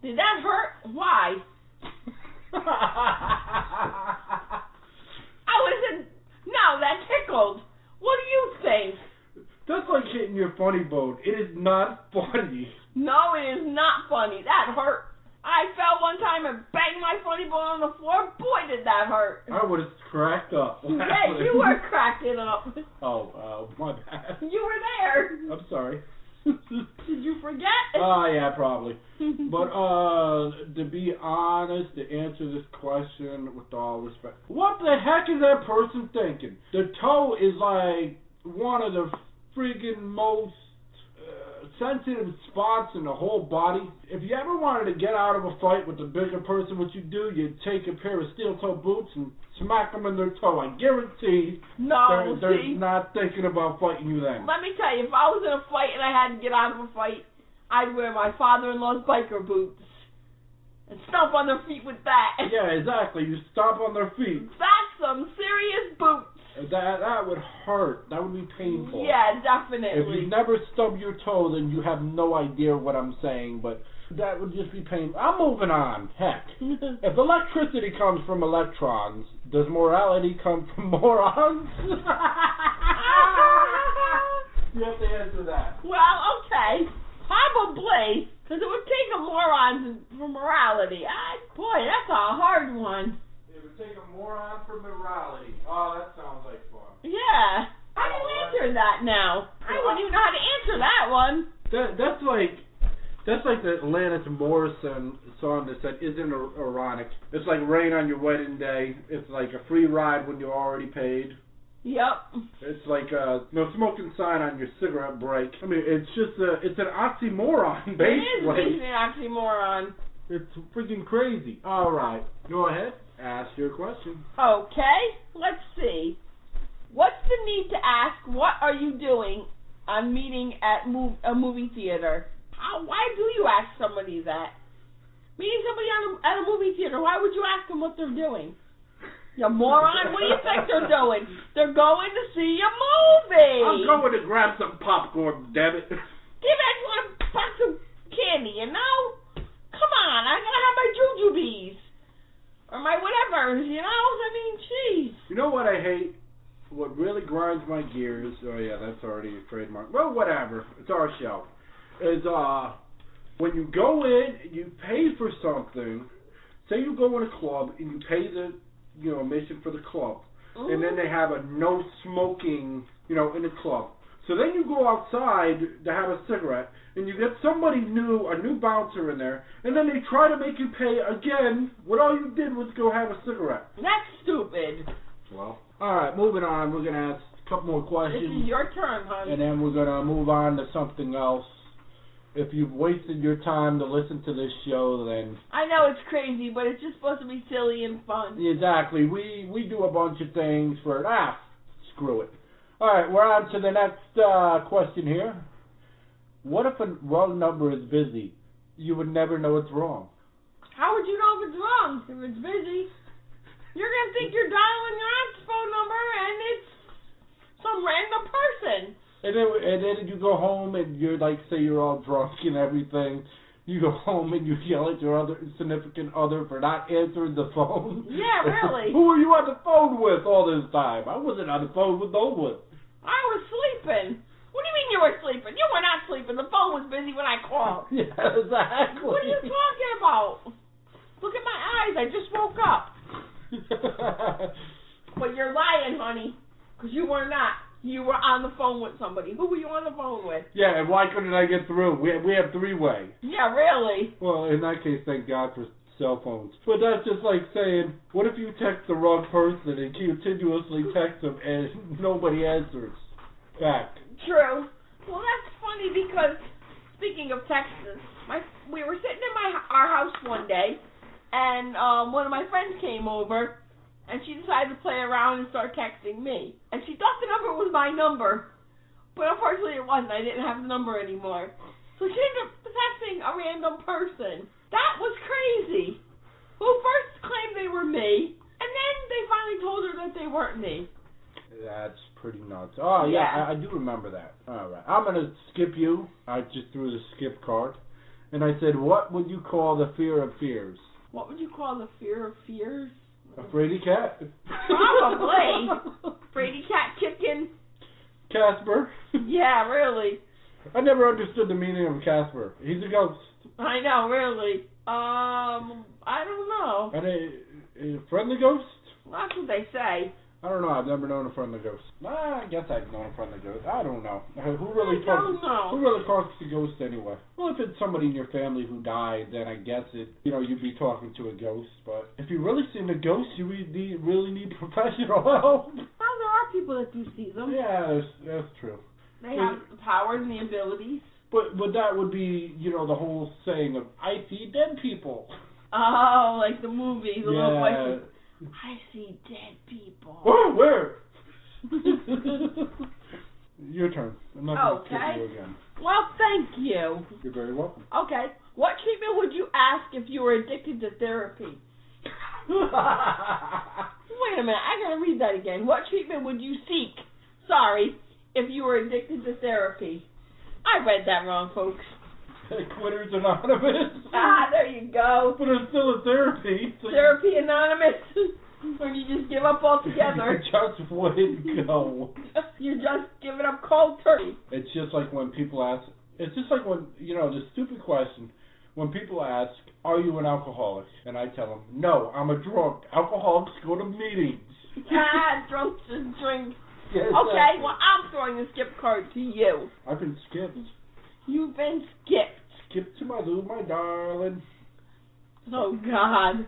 [SPEAKER 2] did that hurt? Why? I would have said, no, that tickled. What do you think?
[SPEAKER 1] That's like hitting your funny bone. It is not funny.
[SPEAKER 2] No, it is not funny. That hurt. I fell one time and banged my funny bone on the floor. Boy, did that hurt.
[SPEAKER 1] I would have cracked up.
[SPEAKER 2] Yeah, you were cracking up.
[SPEAKER 1] Oh, my bad.
[SPEAKER 2] You were there.
[SPEAKER 1] I'm sorry.
[SPEAKER 2] Did you forget?
[SPEAKER 1] Yeah, probably. But, to be honest, to answer this question with all respect, what the heck is that person thinking? The toe is like one of the freaking most sensitive spots in the whole body. If you ever wanted to get out of a fight with a bigger person, what you do, you take a pair of steel-toe boots and smack them in their toe. I guarantee they're not thinking about fighting you then.
[SPEAKER 2] Let me tell you, if I was in a fight and I had to get out of a fight, I'd wear my father-in-law's biker boots and stomp on their feet with that.
[SPEAKER 1] Yeah, exactly. You stomp on their feet.
[SPEAKER 2] That's some serious boots.
[SPEAKER 1] That would hurt. That would be painful.
[SPEAKER 2] Yeah, definitely.
[SPEAKER 1] If you never stub your toe, then you have no idea what I'm saying, but that would just be painful. I'm moving on. Heck. If electricity comes from electrons, does morality come from morons? You have to answer that.
[SPEAKER 2] Well, okay. Probably. Because it would take a moron for morality. Boy, that's a hard one.
[SPEAKER 1] It would take a moron for morality. Oh, that sounds like fun.
[SPEAKER 2] Yeah. How do you answer that now? I wouldn't even know how to answer that one.
[SPEAKER 1] That's like the Alanis Morrison song that said, "Isn't ironic?" It's like rain on your wedding day. It's like a free ride when you already paid.
[SPEAKER 2] Yep.
[SPEAKER 1] It's like no smoking sign on your cigarette break. I mean, it's just it's an oxymoron, basically.
[SPEAKER 2] It is basically an oxymoron.
[SPEAKER 1] It's freaking crazy. All right, go ahead. Ask your question.
[SPEAKER 2] Okay, let's see. What's the need to ask, what are you doing on meeting at a movie theater? Why do you ask somebody that? Meeting somebody at a movie theater, why would you ask them what they're doing? You moron, what do you think they're doing? They're going to see a movie.
[SPEAKER 1] I'm going to grab some popcorn, damn it.
[SPEAKER 2] Give everyone a box of candy, you know? Come on, I gotta have my jujubes. Or my whatever, you know? I mean, jeez.
[SPEAKER 1] You know what I hate? What really grinds my gears, oh yeah, that's already a trademark. Well, whatever. It's our show. Is when you go in, you pay for something. Say you go in a club and you pay the admission for the club, and then they have a no smoking in the club. So then you go outside to have a cigarette, and you get somebody new, a new bouncer in there, and then they try to make you pay again when all you did was go have a cigarette.
[SPEAKER 2] That's stupid.
[SPEAKER 1] Well, all right, moving on. We're gonna ask a couple more questions.
[SPEAKER 2] This is your turn, honey.
[SPEAKER 1] And then we're gonna move on to something else. if you've wasted your time to listen to this show, then...
[SPEAKER 2] I know it's crazy, but it's just supposed to be silly and fun.
[SPEAKER 1] Exactly. We do a bunch of things for... screw it. Alright, we're on to the next question here. What if a wrong number is busy? You would never know it's wrong.
[SPEAKER 2] How would you know if it's wrong? If it's busy, you're going to think you're dialing your aunt's phone number and it's some random person.
[SPEAKER 1] And then you go home and you're like, say you're all drunk and everything. You go home and you yell at your other significant other for not answering the phone.
[SPEAKER 2] Yeah, really.
[SPEAKER 1] Who were you on the phone with all this time? I wasn't on the phone with no one.
[SPEAKER 2] I was sleeping. What do you mean you were sleeping? You were not sleeping. The phone was busy when I called.
[SPEAKER 1] Yeah, exactly.
[SPEAKER 2] What are you talking about? Look at my eyes. I just woke up. But you're lying, honey, because you were not. You were on the phone with somebody. Who were you on the phone with?
[SPEAKER 1] Yeah, and why couldn't I get through? We have three-way.
[SPEAKER 2] Yeah, really?
[SPEAKER 1] Well, in that case, thank God for cell phones. But that's just like saying, what if you text the wrong person and continuously text them and nobody answers back?
[SPEAKER 2] True. Well, that's funny because, speaking of texts, we were sitting in our house one day, and one of my friends came over, and she decided to play around and start texting me. And she thought the number was my number, but unfortunately it wasn't. I didn't have the number anymore. So she ended up texting a random person. That was crazy. Who first claimed they were me, and then they finally told her that they weren't me.
[SPEAKER 1] That's pretty nuts. Oh, yeah. I do remember that. All right. I'm going to skip you. I just threw the skip card. And I said, what would you call the fear of fears?
[SPEAKER 2] What would you call the fear of fears?
[SPEAKER 1] A fraidy cat.
[SPEAKER 2] Probably. Fraidy cat chicken.
[SPEAKER 1] Casper.
[SPEAKER 2] Yeah, really.
[SPEAKER 1] I never understood the meaning of Casper. He's a ghost.
[SPEAKER 2] I know, really. I don't know.
[SPEAKER 1] And a friendly ghost?
[SPEAKER 2] That's what they say.
[SPEAKER 1] I don't know. I've never known a friendly ghost. I guess I've known a friendly ghost. I don't know. Who really talks to ghosts anyway? Well, if it's somebody in your family who died, then I guess you'd be talking to a ghost. But if you really seen a ghost, you really need professional help.
[SPEAKER 2] Well, there are people that do see them.
[SPEAKER 1] Yeah, that's true.
[SPEAKER 2] They have the powers and the abilities.
[SPEAKER 1] But that would be, the whole saying of, I see dead people.
[SPEAKER 2] Oh, like the movie, the little voices. I see dead people.
[SPEAKER 1] Oh, where? Your turn. I'm not going to skip you again.
[SPEAKER 2] Well, thank you.
[SPEAKER 1] You're very welcome.
[SPEAKER 2] Okay. What treatment would you ask if you were addicted to therapy? Wait a minute. I got to read that again. What treatment would you seek? Sorry, if you were addicted to therapy. I read that wrong, folks.
[SPEAKER 1] Quitters Anonymous.
[SPEAKER 2] Ah, there you go.
[SPEAKER 1] But it's still a therapy. So
[SPEAKER 2] Therapy Anonymous. Or you just give up altogether.
[SPEAKER 1] Just wouldn't go.
[SPEAKER 2] You just give it up cold turkey.
[SPEAKER 1] It's just like when people ask, it's just like when, the stupid question, when people ask, are you an alcoholic? And I tell them, no, I'm a drunk. Alcoholics go to meetings.
[SPEAKER 2] Drunks just drink.
[SPEAKER 1] Yes,
[SPEAKER 2] okay, well, I'm throwing the skip card to you.
[SPEAKER 1] I've been skipped.
[SPEAKER 2] You've been skipped.
[SPEAKER 1] Skip to my loo, my darling.
[SPEAKER 2] Oh, God.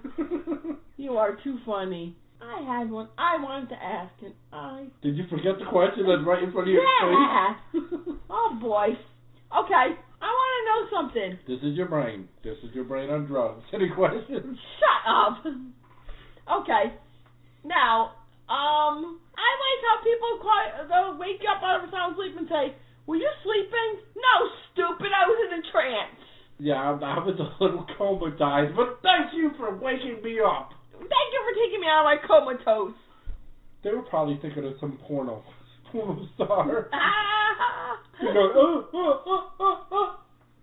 [SPEAKER 2] You are too funny. I had one I wanted to ask, and I...
[SPEAKER 1] Did you forget the question that's right in front of your face?
[SPEAKER 2] Oh, boy. Okay, I want to know something.
[SPEAKER 1] This is your brain. This is your brain on drugs. Any questions?
[SPEAKER 2] Shut up. Okay. Now, I like how people they'll wake you up out of a sound sleep and say, were you sleeping? No, stupid, I was in a trance. Yeah,
[SPEAKER 1] I was a little comatized, but thank you for waking me up.
[SPEAKER 2] Thank you for taking me out of my comatose.
[SPEAKER 1] They were probably thinking of some porno star.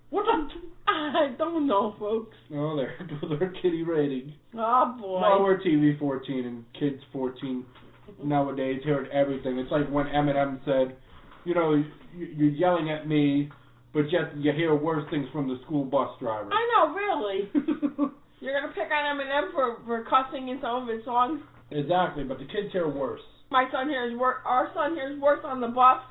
[SPEAKER 1] What the?
[SPEAKER 2] I don't know, folks.
[SPEAKER 1] Oh, they're kiddie rating.
[SPEAKER 2] Oh, boy.
[SPEAKER 1] Well, we're TV 14 and kids 14 nowadays hearing everything. It's like when Eminem said, you're yelling at me, but yet you hear worse things from the school bus driver.
[SPEAKER 2] I know, really. You're going to pick on Eminem for cussing in some of his songs?
[SPEAKER 1] Exactly, but the kids hear worse.
[SPEAKER 2] Our son hears worse on the bus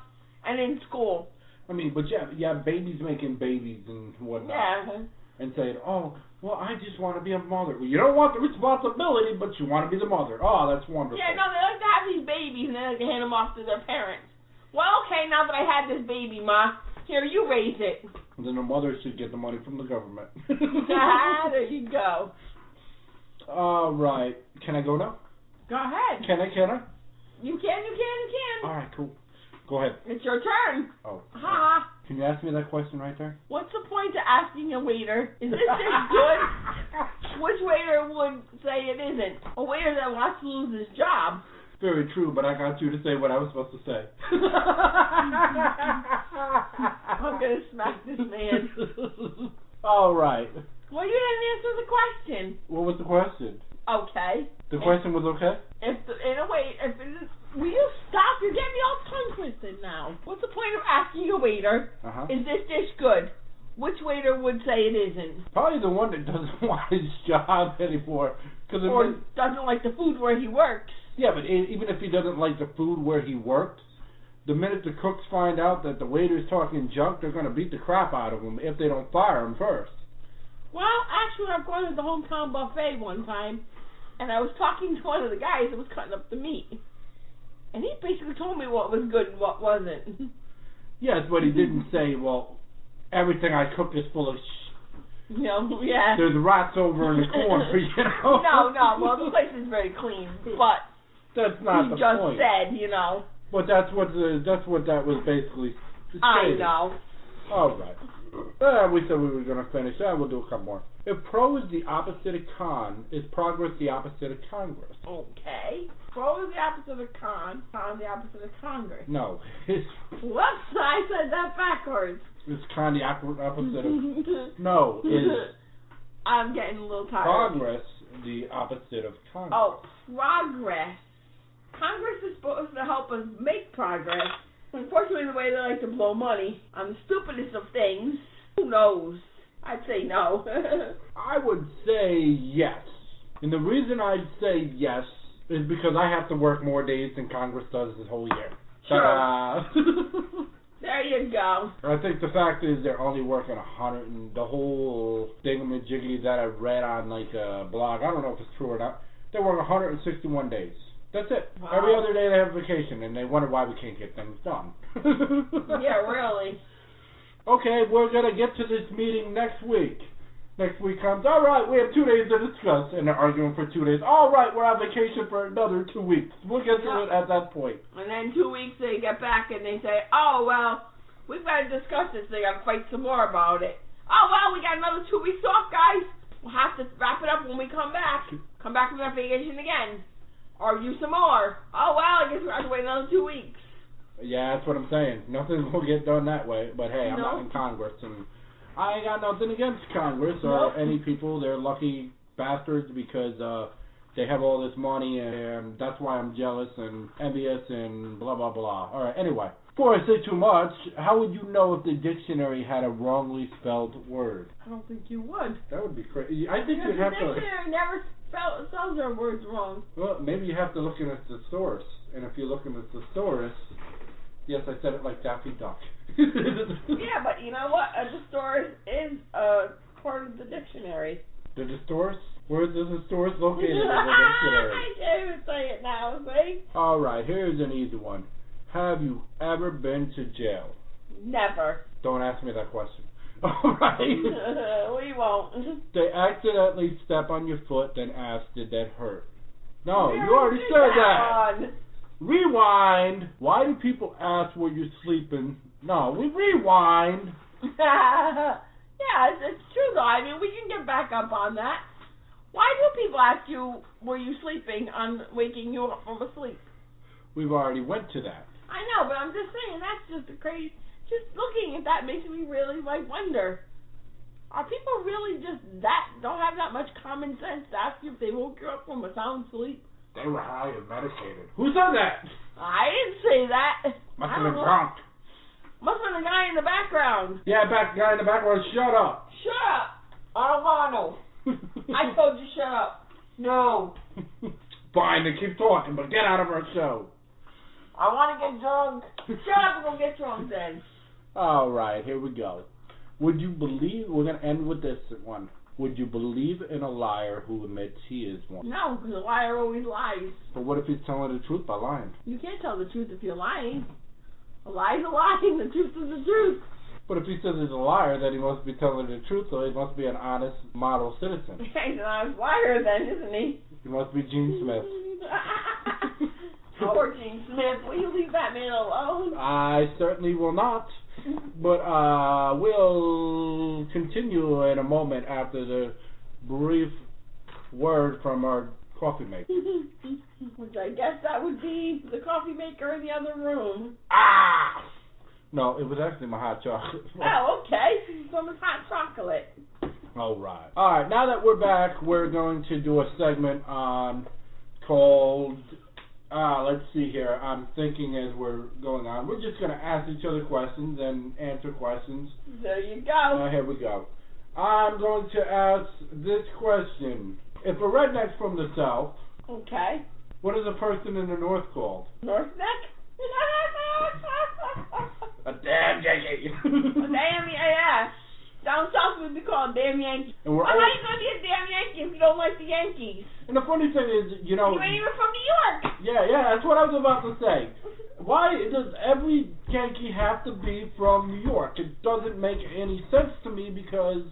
[SPEAKER 2] and in school.
[SPEAKER 1] I mean, but you have babies making babies and whatnot.
[SPEAKER 2] Yeah.
[SPEAKER 1] And saying, oh, well, I just want to be a mother. Well, you don't want the responsibility, but you want to be the mother. Oh, that's wonderful.
[SPEAKER 2] Yeah, no, they like to have these babies and they like to hand them off to their parents. Well, okay, now that I had this baby, Ma, here, you raise it.
[SPEAKER 1] And then the mother should get the money from the government.
[SPEAKER 2] There you go.
[SPEAKER 1] All right. Can I go now?
[SPEAKER 2] Go ahead.
[SPEAKER 1] Can I?
[SPEAKER 2] You can.
[SPEAKER 1] All right, cool. Go ahead.
[SPEAKER 2] It's your turn.
[SPEAKER 1] Oh.
[SPEAKER 2] Ha.
[SPEAKER 1] Can you ask me that question right there?
[SPEAKER 2] What's the point of asking a waiter, is this dish good? Which waiter would say it isn't? A waiter that wants to lose his job.
[SPEAKER 1] Very true, but I got you to say what I was supposed to say.
[SPEAKER 2] I'm going to smack this man.
[SPEAKER 1] All right.
[SPEAKER 2] Well, you didn't answer the question.
[SPEAKER 1] What was the question?
[SPEAKER 2] Okay.
[SPEAKER 1] The question was okay?
[SPEAKER 2] Will you stop? You're getting me all tongue twisted now. What's the point of asking a waiter, is this dish good? Which waiter would say it isn't?
[SPEAKER 1] Probably the one that doesn't want his job anymore.
[SPEAKER 2] Or doesn't like the food where he works.
[SPEAKER 1] Yeah, but even if he doesn't like the food where he works, the minute the cooks find out that the waiter's talking junk, they're going to beat the crap out of him if they don't fire him first.
[SPEAKER 2] Well, actually, I've gone to the hometown buffet one time, and I was talking to one of the guys that was cutting up the meat. And he basically told me what was good and what wasn't.
[SPEAKER 1] Yes, but he didn't say, well, everything I cook is full of
[SPEAKER 2] yeah.
[SPEAKER 1] There's rats over in the corner,
[SPEAKER 2] No, well, the place is very clean, but
[SPEAKER 1] that's not the point.
[SPEAKER 2] He just said,
[SPEAKER 1] But that's what that was basically stated.
[SPEAKER 2] I know.
[SPEAKER 1] All right. We said we were going to finish that. We'll do a couple more. If pro is the opposite of con, is progress the opposite of Congress?
[SPEAKER 2] Okay. Pro is the opposite of con the opposite of Congress.
[SPEAKER 1] No.
[SPEAKER 2] Whoops, I said that backwards.
[SPEAKER 1] Is con the opposite of... No, is...
[SPEAKER 2] I'm getting a little tired.
[SPEAKER 1] Progress the opposite of Congress.
[SPEAKER 2] Oh, progress. Congress is supposed to help us make progress. Unfortunately, the way they like to blow money on the stupidest of things, who knows? I'd say no.
[SPEAKER 1] I would say yes. And the reason I'd say yes is because I have to work more days than Congress does this whole year.
[SPEAKER 2] Sure. There you go.
[SPEAKER 1] I think the fact is they're only working 100, and the whole thingamajiggy that I read on like a blog, I don't know if it's true or not, they work 161 days. That's it.
[SPEAKER 2] Wow.
[SPEAKER 1] Every other day they have vacation, and they wonder why we can't get things done.
[SPEAKER 2] Yeah, really.
[SPEAKER 1] Okay, we're going to get to this meeting next week. Next week comes, all right, we have 2 days to discuss, and they're arguing for 2 days. All right, we're on vacation for another 2 weeks. We'll get to it at that point.
[SPEAKER 2] And then 2 weeks they get back and they say, oh, well, we've got to discuss this. They got to fight some more about it. Oh, well, we got another 2 weeks off, guys. We'll have to wrap it up when we come back. Come back from that vacation again. Argue some more. Oh, well, I guess we have to wait another 2 weeks.
[SPEAKER 1] Yeah, that's what I'm saying. Nothing will get done that way. But, hey, I'm not in Congress, and I ain't got nothing against Congress or any people. They're lucky bastards because they have all this money, and that's why I'm jealous and envious and blah, blah, blah. All right, anyway. Before I say too much, how would you know if the dictionary had a wrongly spelled word?
[SPEAKER 2] I don't think you would.
[SPEAKER 1] That would be crazy. I think you'd have to...
[SPEAKER 2] The dictionary never spells their words wrong.
[SPEAKER 1] Well, maybe you have to look at the thesaurus. And if you're looking at the thesaurus... Yes, I said it like Daffy Duck.
[SPEAKER 2] Yeah, but you know what? A thesaurus is part of the dictionary.
[SPEAKER 1] The thesaurus? Where's the thesaurus located in the dictionary?
[SPEAKER 2] I can't even say it now, see?
[SPEAKER 1] All right, here's an easy one. Have you ever been to jail?
[SPEAKER 2] Never.
[SPEAKER 1] Don't ask me that question. All right.
[SPEAKER 2] We won't.
[SPEAKER 1] They accidentally step on your foot, then ask, did that hurt? No,
[SPEAKER 2] We
[SPEAKER 1] you already
[SPEAKER 2] did
[SPEAKER 1] said
[SPEAKER 2] that.
[SPEAKER 1] that. Rewind. Why do people ask where you're sleeping? No, we rewind.
[SPEAKER 2] Yeah, it's true though. I mean, we can get back up on that. Why do people ask you, were you sleeping, on waking you up from a sleep?
[SPEAKER 1] We've already went to that.
[SPEAKER 2] I know, but I'm just saying, that's just a crazy... Just looking at that makes me really, wonder. Are people really just don't have that much common sense to ask you if they woke you up from a sound sleep?
[SPEAKER 1] They were high and medicated. Who said that?
[SPEAKER 2] I didn't say that.
[SPEAKER 1] Must have been drunk.
[SPEAKER 2] Must have been the guy in the background.
[SPEAKER 1] Yeah, guy in the background, shut up.
[SPEAKER 2] Shut up. I don't want to. I told you shut up. No.
[SPEAKER 1] Fine, they keep talking, but get out of our show.
[SPEAKER 2] I want to get drunk. Shut up and go get drunk then.
[SPEAKER 1] All right, here we go. Would you believe, we're going to end with this one. Would you believe in a liar who admits he is one?
[SPEAKER 2] No, because a liar always lies.
[SPEAKER 1] But what if he's telling the truth by lying?
[SPEAKER 2] You can't tell the truth if you're lying. A lie's a lie, and the truth is the truth.
[SPEAKER 1] But if he says he's a liar, then he must be telling the truth, so he must be an honest model citizen.
[SPEAKER 2] He's an honest liar then, isn't he?
[SPEAKER 1] He must be Gene Smith.
[SPEAKER 2] Poor Gene Smith. Will you leave that man alone?
[SPEAKER 1] I certainly will not. But we'll continue in a moment after the brief word from our coffee maker.
[SPEAKER 2] Which I guess that would be the coffee maker in the other room.
[SPEAKER 1] Ah! No, it was actually my hot chocolate.
[SPEAKER 2] Oh, okay. Some hot chocolate.
[SPEAKER 1] All right. All right, now that we're back, we're going to do a segment called, let's see here. I'm thinking as we're going on. We're just going to ask each other questions and answer questions.
[SPEAKER 2] There you go.
[SPEAKER 1] Here we go. I'm going to ask this question. If a redneck's from the South,
[SPEAKER 2] okay,
[SPEAKER 1] what is a person in the North called?
[SPEAKER 2] North neck?
[SPEAKER 1] A damn Yankee.
[SPEAKER 2] A damn, yeah. Down south would be called damn Yankee.
[SPEAKER 1] And
[SPEAKER 2] how are you going to be a damn Yankee if you don't like the Yankees?
[SPEAKER 1] And the funny thing is, you know...
[SPEAKER 2] You ain't even from New York.
[SPEAKER 1] Yeah, that's what I was about to say. Why does every Yankee have to be from New York? It doesn't make any sense to me because...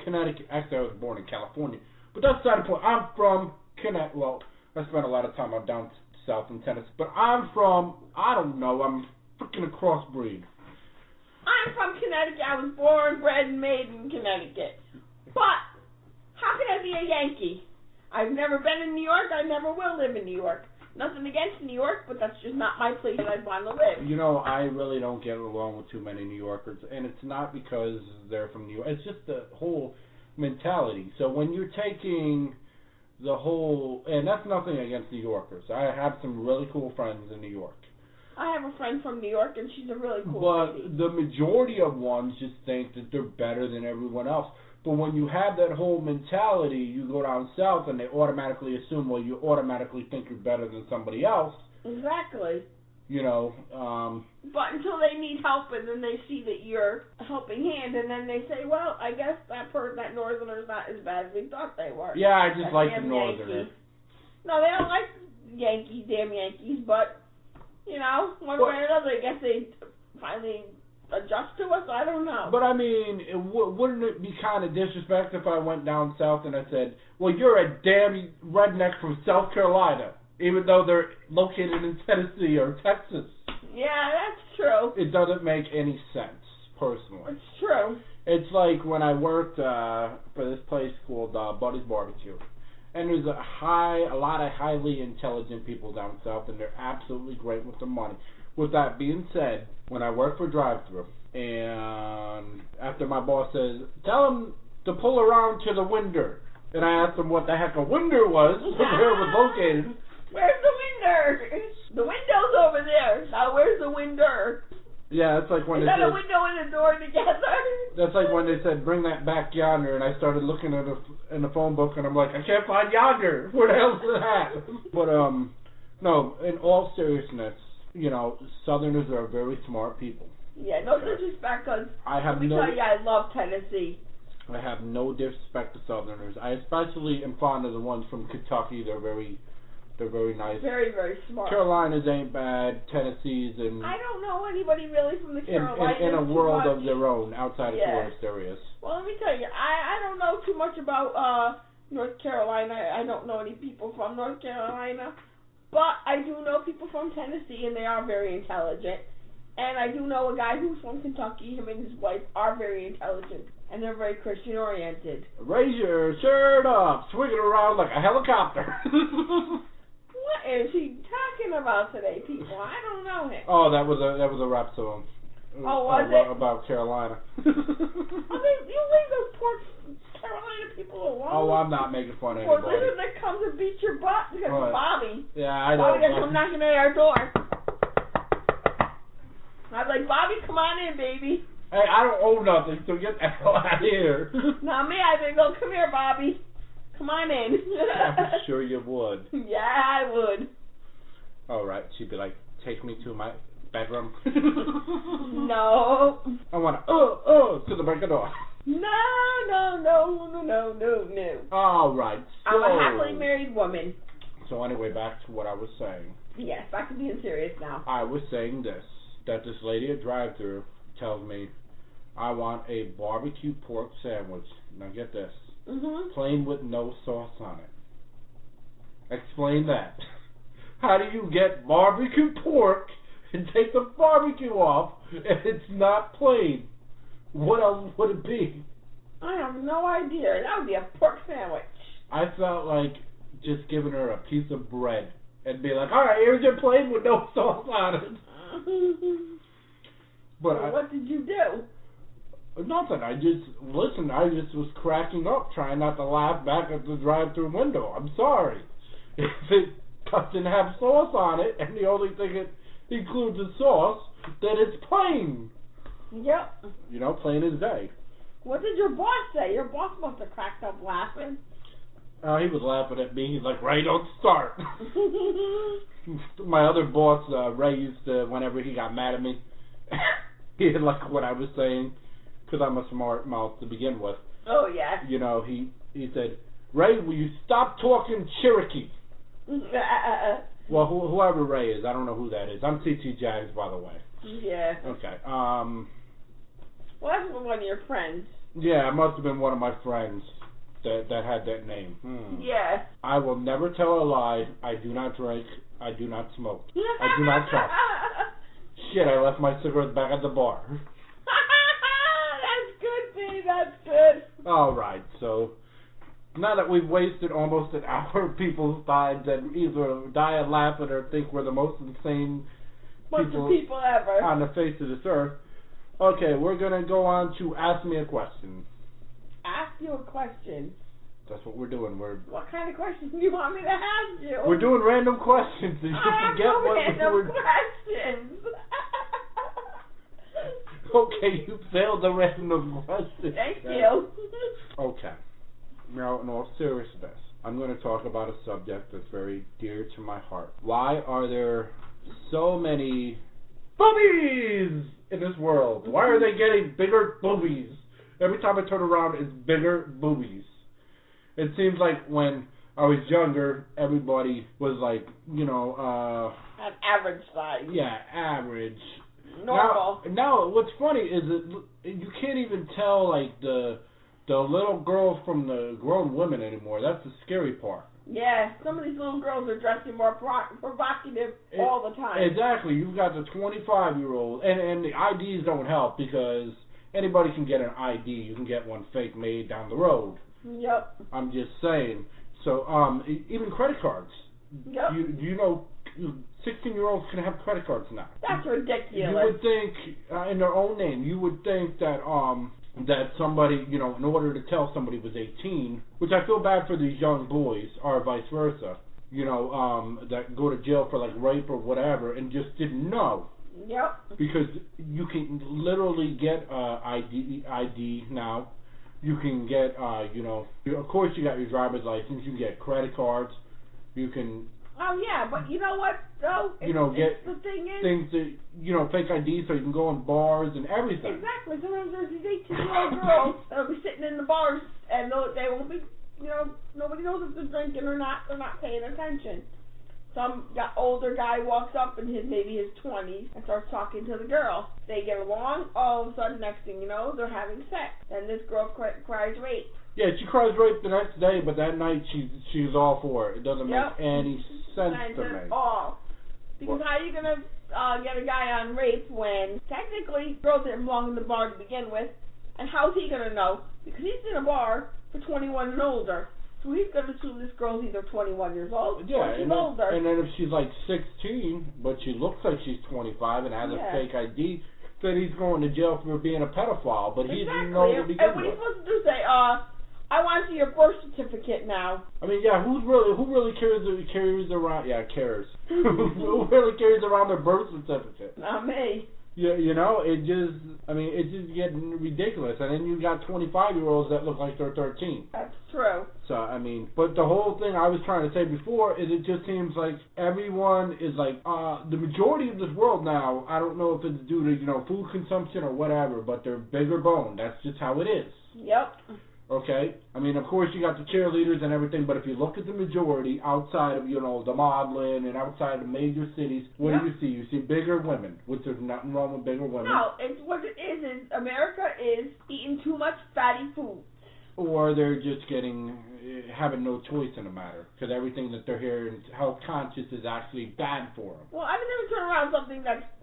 [SPEAKER 1] Connecticut. Actually, I was born in California. But that's not the point. I'm from Connecticut. Well, I spent a lot of time out down south in Tennessee. But I'm from... I don't know. I'm freaking a crossbreed.
[SPEAKER 2] I'm from Connecticut. I was born, bred, and made in Connecticut. But how can I be a Yankee? I've never been in New York. I never will live in New York. Nothing against New York, but that's just not my place that I'd want to live.
[SPEAKER 1] You know, I really don't get along with too many New Yorkers, and it's not because they're from New York. It's just the whole mentality. So when you're taking the whole, and that's nothing against New Yorkers. I have some really cool friends in New York.
[SPEAKER 2] I have a friend from New York, and she's a really cool lady.
[SPEAKER 1] But the majority of ones just think that they're better than everyone else. But when you have that whole mentality, you go down south, and they automatically assume, well, you automatically think you're better than somebody else.
[SPEAKER 2] Exactly.
[SPEAKER 1] You know.
[SPEAKER 2] But until they need help, and then they see that you're a helping hand, and then they say, well, I guess that Northerner's not as bad as we thought they were.
[SPEAKER 1] Yeah, I just like the Northerners.
[SPEAKER 2] No, they don't like Yankees, damn Yankees, but... You know, one way or another, I guess they finally adjust to us. I don't know.
[SPEAKER 1] But I mean, wouldn't it be kind of disrespectful if I went down south and I said, well, you're a damn redneck from South Carolina, even though they're located in Tennessee or Texas?
[SPEAKER 2] Yeah, that's true.
[SPEAKER 1] It doesn't make any sense, personally.
[SPEAKER 2] It's true.
[SPEAKER 1] It's like when I worked for this place called Buddy's Barbecue. And there's a lot of highly intelligent people down south, and they're absolutely great with their money. With that being said, when I work for drive-thru, and after my boss says, tell him to pull around to the window, and I asked him what the heck a window was, where it was located.
[SPEAKER 2] Where's the window? The window's over there. Now where's the window?
[SPEAKER 1] Yeah, it's like when
[SPEAKER 2] they said... Is that a window and a door together?
[SPEAKER 1] That's like when they said, bring that back yonder, and I started looking at it in the phone book, and I'm like, I can't find yonder. Where the hell's that? But, no, in all seriousness, you know, Southerners are very smart people.
[SPEAKER 2] Yeah, no disrespect, because let me tell you, I love Tennessee.
[SPEAKER 1] I have no disrespect to Southerners. I especially am fond of the ones from Kentucky. They're very nice.
[SPEAKER 2] Very, very smart.
[SPEAKER 1] Carolinas ain't bad. Tennessee's and...
[SPEAKER 2] I don't know anybody really from the Carolinas.
[SPEAKER 1] In a world of their own, outside of tourist areas.
[SPEAKER 2] Well, let me tell you, I don't know too much about North Carolina. I don't know any people from North Carolina. But I do know people from Tennessee, and they are very intelligent. And I do know a guy who's from Kentucky. Him and his wife are very intelligent. And they're very Christian-oriented.
[SPEAKER 1] Raise your shirt up. Swing it around like a helicopter.
[SPEAKER 2] What is he talking about today, people? I don't know him.
[SPEAKER 1] Oh, that was a rap song.
[SPEAKER 2] Oh, was it?
[SPEAKER 1] About Carolina.
[SPEAKER 2] You leave those poor Carolina people alone.
[SPEAKER 1] Oh, I'm not making fun of
[SPEAKER 2] Or
[SPEAKER 1] anybody.
[SPEAKER 2] listen that comes and beats your butt because of Bobby.
[SPEAKER 1] Yeah, I know.
[SPEAKER 2] Bobby doesn't come knocking at our door. I'm like, Bobby, come on in, baby.
[SPEAKER 1] Hey, I don't owe nothing, so get the hell out of here.
[SPEAKER 2] Not me. I've been going, come here, Bobby. Come on in.
[SPEAKER 1] I'm sure you would.
[SPEAKER 2] Yeah, I would.
[SPEAKER 1] All right. She'd be like, take me to my bedroom.
[SPEAKER 2] No.
[SPEAKER 1] I want to, to the break of dawn.
[SPEAKER 2] No.
[SPEAKER 1] All right. So,
[SPEAKER 2] I'm a happily married woman.
[SPEAKER 1] So anyway, back to what I was saying.
[SPEAKER 2] Yes, back to being serious now.
[SPEAKER 1] I was saying this, that this lady at drive-thru tells me, I want a barbecue pork sandwich. Now get this.
[SPEAKER 2] Mhm.
[SPEAKER 1] Plain with no sauce on it. Explain that. How do you get barbecue pork and take the barbecue off if it's not plain? What else would it be?
[SPEAKER 2] I have no idea. That would be a pork sandwich.
[SPEAKER 1] I felt like just giving her a piece of bread and be like, all right, here's your plate with no sauce on it. But
[SPEAKER 2] what did you do?
[SPEAKER 1] Nothing. I just was cracking up, trying not to laugh back at the drive-through window. I'm sorry. If it doesn't have sauce on it, and the only thing it includes is sauce, then it's plain.
[SPEAKER 2] Yep.
[SPEAKER 1] You know, plain as day.
[SPEAKER 2] What did your boss say? Your boss must have cracked up laughing.
[SPEAKER 1] He was laughing at me. He's like, Ray, don't start. My other boss, Ray, used to, whenever he got mad at me, he didn't like what I was saying, because I'm a smart mouth to begin with.
[SPEAKER 2] Oh, yeah.
[SPEAKER 1] You know, he said, Ray, will you stop talking Cherokee? Well, whoever Ray is, I don't know who that is. I'm CT Jags, by the way.
[SPEAKER 2] Yeah.
[SPEAKER 1] Okay.
[SPEAKER 2] Well, that's one of your friends.
[SPEAKER 1] Yeah, it must have been one of my friends that had that name.
[SPEAKER 2] Yeah.
[SPEAKER 1] I will never tell a lie. I do not drink. I do not smoke. I do not talk. Shit, I left my cigarettes back at the bar.
[SPEAKER 2] That's good, B. That's good.
[SPEAKER 1] All right, so now that we've wasted almost an hour of people's lives and either die of laughing or think we're the most insane
[SPEAKER 2] bunch of people ever
[SPEAKER 1] on the face of this earth, okay, we're going to go on to Ask Me a Question.
[SPEAKER 2] Ask you a question?
[SPEAKER 1] That's what we're doing.
[SPEAKER 2] What kind of questions do you want me to ask you?
[SPEAKER 1] We're doing random questions. And you forget what
[SPEAKER 2] random questions.
[SPEAKER 1] Okay, you failed the random question.
[SPEAKER 2] Thank you.
[SPEAKER 1] Okay. Now, in all seriousness, I'm going to talk about a subject that's very dear to my heart. Why are there so many boobies in this world? Why are they getting bigger boobies? Every time I turn around, it's bigger boobies. It seems like when I was younger, everybody was like, you know,
[SPEAKER 2] an average size.
[SPEAKER 1] Yeah, average.
[SPEAKER 2] Normal.
[SPEAKER 1] Now, what's funny is that you can't even tell, like, the little girls from the grown women anymore. That's the scary part.
[SPEAKER 2] Yeah, some of these little girls are dressing more provocative all the time.
[SPEAKER 1] Exactly. You've got the 25-year-old, and the IDs don't help because anybody can get an ID. You can get one fake made down the road.
[SPEAKER 2] Yep.
[SPEAKER 1] I'm just saying. So, even credit cards.
[SPEAKER 2] Yep.
[SPEAKER 1] You know, 16-year-olds can have credit cards now.
[SPEAKER 2] That's ridiculous.
[SPEAKER 1] You would think, in their own name, you would think that that somebody, you know, in order to tell somebody was 18, which I feel bad for these young boys, or vice versa, you know, that go to jail for, like, rape or whatever, and just didn't know.
[SPEAKER 2] Yep.
[SPEAKER 1] Because you can literally get ID now. You can get, you know, of course you got your driver's license. You can get credit cards. You can.
[SPEAKER 2] Oh yeah, but you know what though?
[SPEAKER 1] You know, get
[SPEAKER 2] the thing is,
[SPEAKER 1] things that, you know, fake ID so you can go in bars and everything.
[SPEAKER 2] Exactly. Sometimes there's these 18-year-old girls that'll be sitting in the bars and they won't be, you know, nobody knows if they're drinking or not. They're not paying attention. Some older guy walks up in maybe his 20s and starts talking to the girl. They get along. All of a sudden, next thing you know, they're having sex. Then this girl cries rape.
[SPEAKER 1] Yeah, she cries rape the next day, but that night she's all for it. It doesn't make any sense to me.
[SPEAKER 2] At all. Because how are you gonna get a guy on rape when technically girls didn't belong in the bar to begin with, and how's he gonna know? Because he's in a bar for 21 and older. So he's going to assume this girl's either 21 years old or she's older.
[SPEAKER 1] And then if she's like 16, but she looks like she's 25 and has a fake ID, then he's going to jail for being a pedophile. But he didn't know to begin with.
[SPEAKER 2] And what he's supposed to do is say, I want to see your birth certificate now.
[SPEAKER 1] I mean, yeah, who really carries around? Yeah, cares. Who really carries around their birth certificate?
[SPEAKER 2] Not me.
[SPEAKER 1] Yeah, you know, it's just getting ridiculous. And then you got 25-year-olds that look like they're 13.
[SPEAKER 2] That's true.
[SPEAKER 1] So, I mean, but the whole thing I was trying to say before is it just seems like everyone is like, the majority of this world now, I don't know if it's due to, you know, food consumption or whatever, but they're bigger boned. That's just how it is.
[SPEAKER 2] Yep.
[SPEAKER 1] Okay? I mean, of course, you got the cheerleaders and everything, but if you look at the majority outside of, the modeling and outside of major cities, what do you see? You see bigger women, which there's nothing wrong with bigger women.
[SPEAKER 2] No, it's what it is America is eating too much fatty food.
[SPEAKER 1] Or they're just having no choice in the matter, because everything that they're hearing health conscious is actually bad for them.
[SPEAKER 2] Well, I would never turn around something that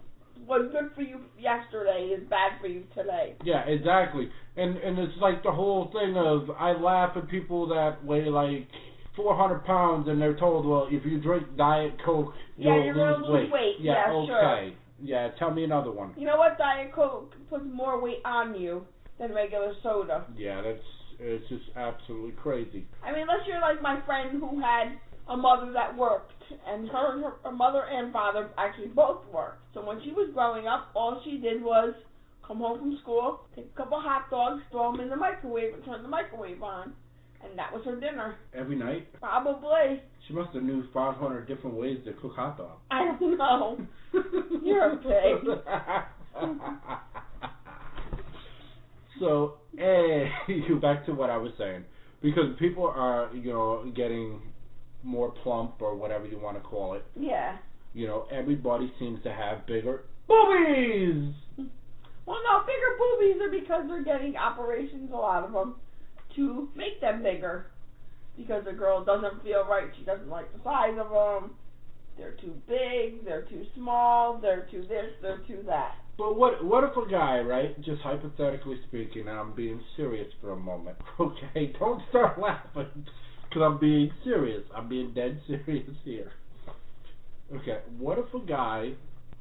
[SPEAKER 2] was good for you yesterday is bad for you today.
[SPEAKER 1] Yeah, exactly. And it's like the whole thing of, I laugh at people that weigh like 400 pounds and they're told, well, if you drink Diet Coke, you're
[SPEAKER 2] going to lose weight.
[SPEAKER 1] Yeah,
[SPEAKER 2] okay.
[SPEAKER 1] Sure. Yeah, tell me another one.
[SPEAKER 2] You know what? Diet Coke puts more weight on you than regular soda.
[SPEAKER 1] Yeah, it's just absolutely crazy.
[SPEAKER 2] I mean, unless you're like my friend who had a mother that worked, and her mother and father actually both worked. So when she was growing up, all she did was come home from school, take a couple hot dogs, throw them in the microwave, and turn the microwave on. And that was her dinner. Every night? Probably.
[SPEAKER 1] She must have knew 500 different ways to cook hot dogs.
[SPEAKER 2] I don't know. You're a pig.
[SPEAKER 1] So, back to what I was saying. Because people are, getting more plump or whatever you want to call it.
[SPEAKER 2] Yeah.
[SPEAKER 1] Everybody seems to have bigger boobies.
[SPEAKER 2] Well, no, bigger boobies are because they're getting operations, a lot of them, to make them bigger. Because the girl doesn't feel right. She doesn't like the size of them. They're too big. They're too small. They're too this. They're too that.
[SPEAKER 1] But what if a guy, right, just hypothetically speaking, and I'm being serious for a moment, okay? Don't start laughing, because I'm being serious. I'm being dead serious here. Okay, what if a guy,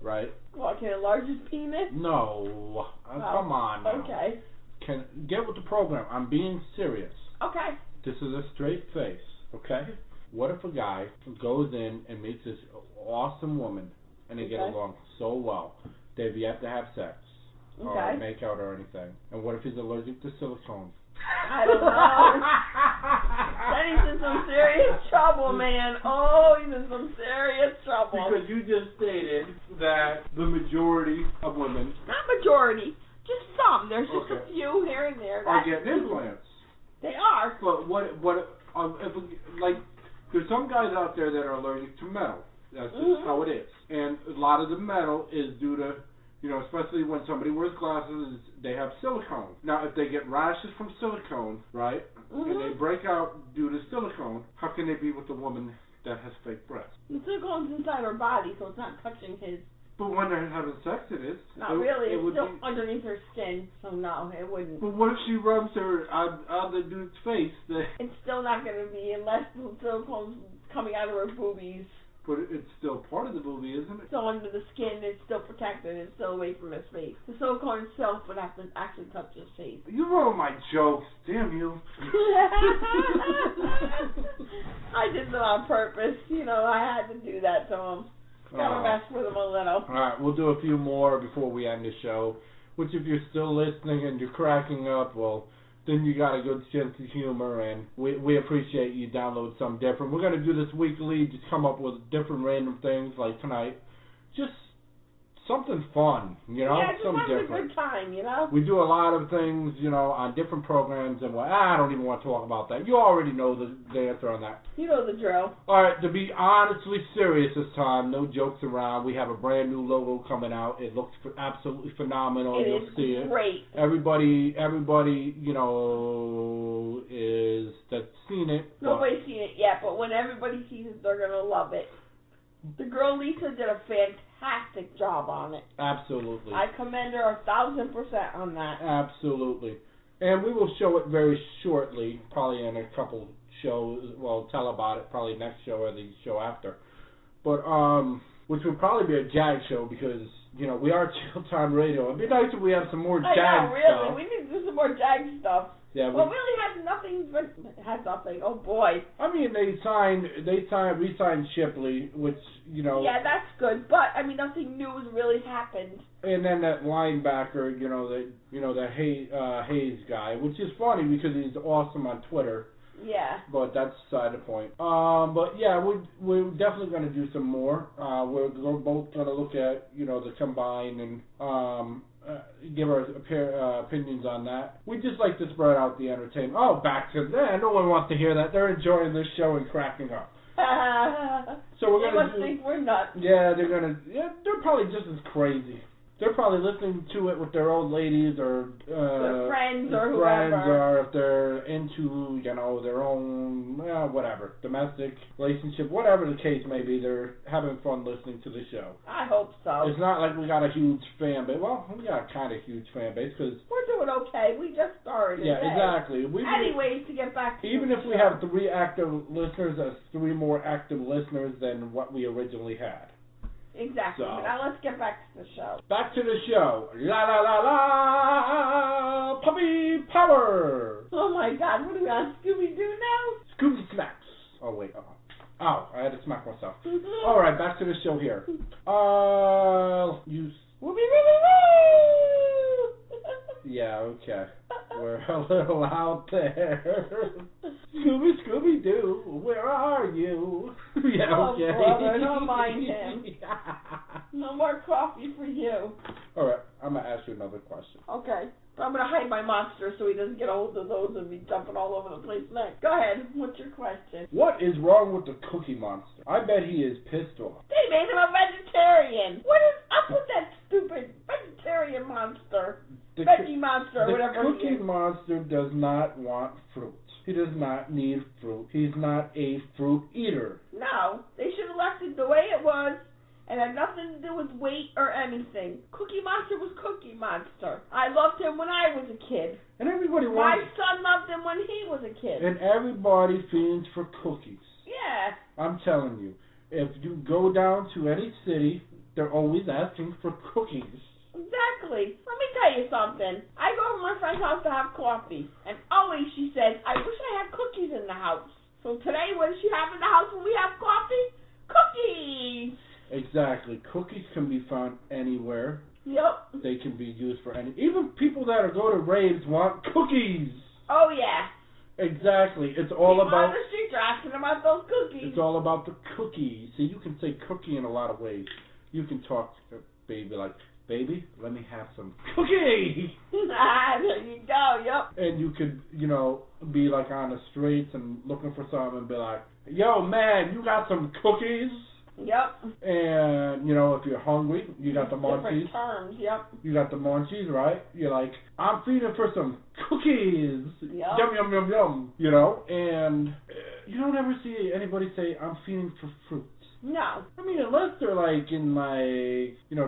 [SPEAKER 1] right?
[SPEAKER 2] What, can enlarge his penis?
[SPEAKER 1] No. Come on now.
[SPEAKER 2] Okay.
[SPEAKER 1] Can get with the program. I'm being serious.
[SPEAKER 2] Okay.
[SPEAKER 1] This is a straight face, okay? What if a guy goes in and meets this awesome woman, and they get along so well? They've yet to have sex or make out or anything. And what if he's allergic to silicone?
[SPEAKER 2] I don't know. Then he's in some serious trouble, man. Oh, he's in some serious trouble.
[SPEAKER 1] Because you just stated that the majority of women...
[SPEAKER 2] Not majority. Just some. There's just a few here and there.
[SPEAKER 1] Are getting implants.
[SPEAKER 2] They are.
[SPEAKER 1] But there's some guys out there that are allergic to metal. That's just how it is. And a lot of the metal is due to, especially when somebody wears glasses, they have silicone. Now, if they get rashes from silicone, right, and they break out due to silicone, how can they be with a woman that has fake breasts?
[SPEAKER 2] The silicone's inside her body, so it's not touching his.
[SPEAKER 1] But when they're having sex, it is.
[SPEAKER 2] Not really. It's still underneath her skin, so no, it wouldn't.
[SPEAKER 1] But what if she rubs her on the dude's face?
[SPEAKER 2] It's still not going to be unless the silicone's coming out of her boobies.
[SPEAKER 1] But it's still part of the movie, isn't it?
[SPEAKER 2] So under the skin, it's still protected. It's still away from his face. The silicone itself would have to actually touch his face.
[SPEAKER 1] You ruined my jokes. Damn you.
[SPEAKER 2] I did that on purpose. I had to do that to him. Gotta mess with him a little.
[SPEAKER 1] Alright, we'll do a few more before we end the show. Which, if you're still listening and you're cracking up, well, then you got a good sense of humor, and we appreciate you download something different. We're going to do this weekly, just come up with different random things, like tonight. Just something fun,
[SPEAKER 2] Yeah, just
[SPEAKER 1] something
[SPEAKER 2] having
[SPEAKER 1] different.
[SPEAKER 2] a good time,
[SPEAKER 1] We do a lot of things, on different programs, and I don't even want to talk about that. You already know the answer on that.
[SPEAKER 2] You know the drill.
[SPEAKER 1] All right, to be honestly serious this time, no jokes around. We have a brand new logo coming out. It looks absolutely phenomenal. You'll see it.
[SPEAKER 2] Great.
[SPEAKER 1] Everybody, that's seen it.
[SPEAKER 2] Nobody's seen it yet, but when everybody sees it, they're gonna love it. The girl Lisa did a fantastic job on it.
[SPEAKER 1] Absolutely.
[SPEAKER 2] I commend her 1,000% on that.
[SPEAKER 1] Absolutely. And we will show it very shortly, probably in a couple shows. Well, tell about it probably next show or the show after. But, which would probably be a Jag show because, we are Chill Time Radio. It'd be nice if we have some more Jag stuff.
[SPEAKER 2] Really. We need to do some more Jag stuff.
[SPEAKER 1] Yeah,
[SPEAKER 2] well, it really has nothing, but it has nothing. Oh boy.
[SPEAKER 1] I mean, re-signed Shipley, which,
[SPEAKER 2] Yeah, that's good, but nothing new has really happened.
[SPEAKER 1] And then that linebacker, that Hayes guy, which is funny because he's awesome on Twitter.
[SPEAKER 2] Yeah.
[SPEAKER 1] But that's beside the point. But yeah, we're definitely going to do some more. We're both going to look at, the combine and give our opinions on that. We just like to spread out the entertainment. Oh, back to that. No one wants to hear that. They're enjoying this show and cracking up. So we're
[SPEAKER 2] gonna think we're nuts.
[SPEAKER 1] Yeah, they're probably just as crazy. They're probably listening to it with their old ladies or
[SPEAKER 2] their friends or
[SPEAKER 1] whoever. Or if they're into, their own, whatever, domestic relationship, whatever the case may be, they're having fun listening to the show.
[SPEAKER 2] I hope so.
[SPEAKER 1] It's not like we got a huge fan base. Well, we got a kind of huge fan base because
[SPEAKER 2] we're doing okay. We just started.
[SPEAKER 1] Yeah, exactly.
[SPEAKER 2] Anyways, to get back to
[SPEAKER 1] even if we have 3 active listeners, that's 3 more active listeners than what we originally had.
[SPEAKER 2] Exactly. So, now let's get back to the show.
[SPEAKER 1] Back to the show. La la la la, puppy power.
[SPEAKER 2] Oh my God, what are we on Scooby-Doo now?
[SPEAKER 1] Scooby Smacks. Oh wait. Oh, I had to smack myself. All right, back to the show here. You. Yeah, okay. We're a little out there. Scooby-Doo, where are you? Yeah, okay.
[SPEAKER 2] Oh, brother, don't mind him. No more coffee for you.
[SPEAKER 1] All right, I'm going to ask you another question.
[SPEAKER 2] Okay. I'm going to hide my monster so he doesn't get a hold of those and be jumping all over the place next. Go ahead. What's your question?
[SPEAKER 1] What is wrong with the Cookie Monster? I bet he is pissed off.
[SPEAKER 2] They made him a vegetarian. What is up with that stupid vegetarian monster? Veggie monster, whatever he is.
[SPEAKER 1] The Cookie Monster does not want fruit. He does not need fruit. He's not a fruit eater.
[SPEAKER 2] No. They should have left it the way it was. And had nothing to do with weight or anything. Cookie Monster was Cookie Monster. I loved him when I was a kid.
[SPEAKER 1] And everybody
[SPEAKER 2] My son loved him when he was a kid.
[SPEAKER 1] And everybody fiends for cookies.
[SPEAKER 2] Yeah.
[SPEAKER 1] I'm telling you, if you go down to any city, they're always asking for cookies.
[SPEAKER 2] Exactly. Let me tell you something. I go to my friend's house to have coffee, and always she says, I wish I had cookies in the house. So today, what does she have in the house when we have coffee? Cookies!
[SPEAKER 1] Exactly. Cookies can be found anywhere.
[SPEAKER 2] Yep.
[SPEAKER 1] They can be used for even people that go to raves want cookies.
[SPEAKER 2] Oh, yeah.
[SPEAKER 1] Exactly. It's all
[SPEAKER 2] people
[SPEAKER 1] about...
[SPEAKER 2] on the street are asking about those cookies.
[SPEAKER 1] It's all about the cookie. See, you can say cookie in a lot of ways. You can talk to a baby like, baby, let me have some cookie.
[SPEAKER 2] There you go, yep.
[SPEAKER 1] And you could, be like on the streets and looking for something and be like, yo, man, you got some cookies?
[SPEAKER 2] Yep.
[SPEAKER 1] And, if you're hungry, you got the munchies.
[SPEAKER 2] Different terms, yep.
[SPEAKER 1] You got the munchies, right? You're like, I'm feeding for some cookies.
[SPEAKER 2] Yep.
[SPEAKER 1] Yum, yum, yum, yum. And you don't ever see anybody say, I'm feeding for fruit.
[SPEAKER 2] No.
[SPEAKER 1] I mean, unless they're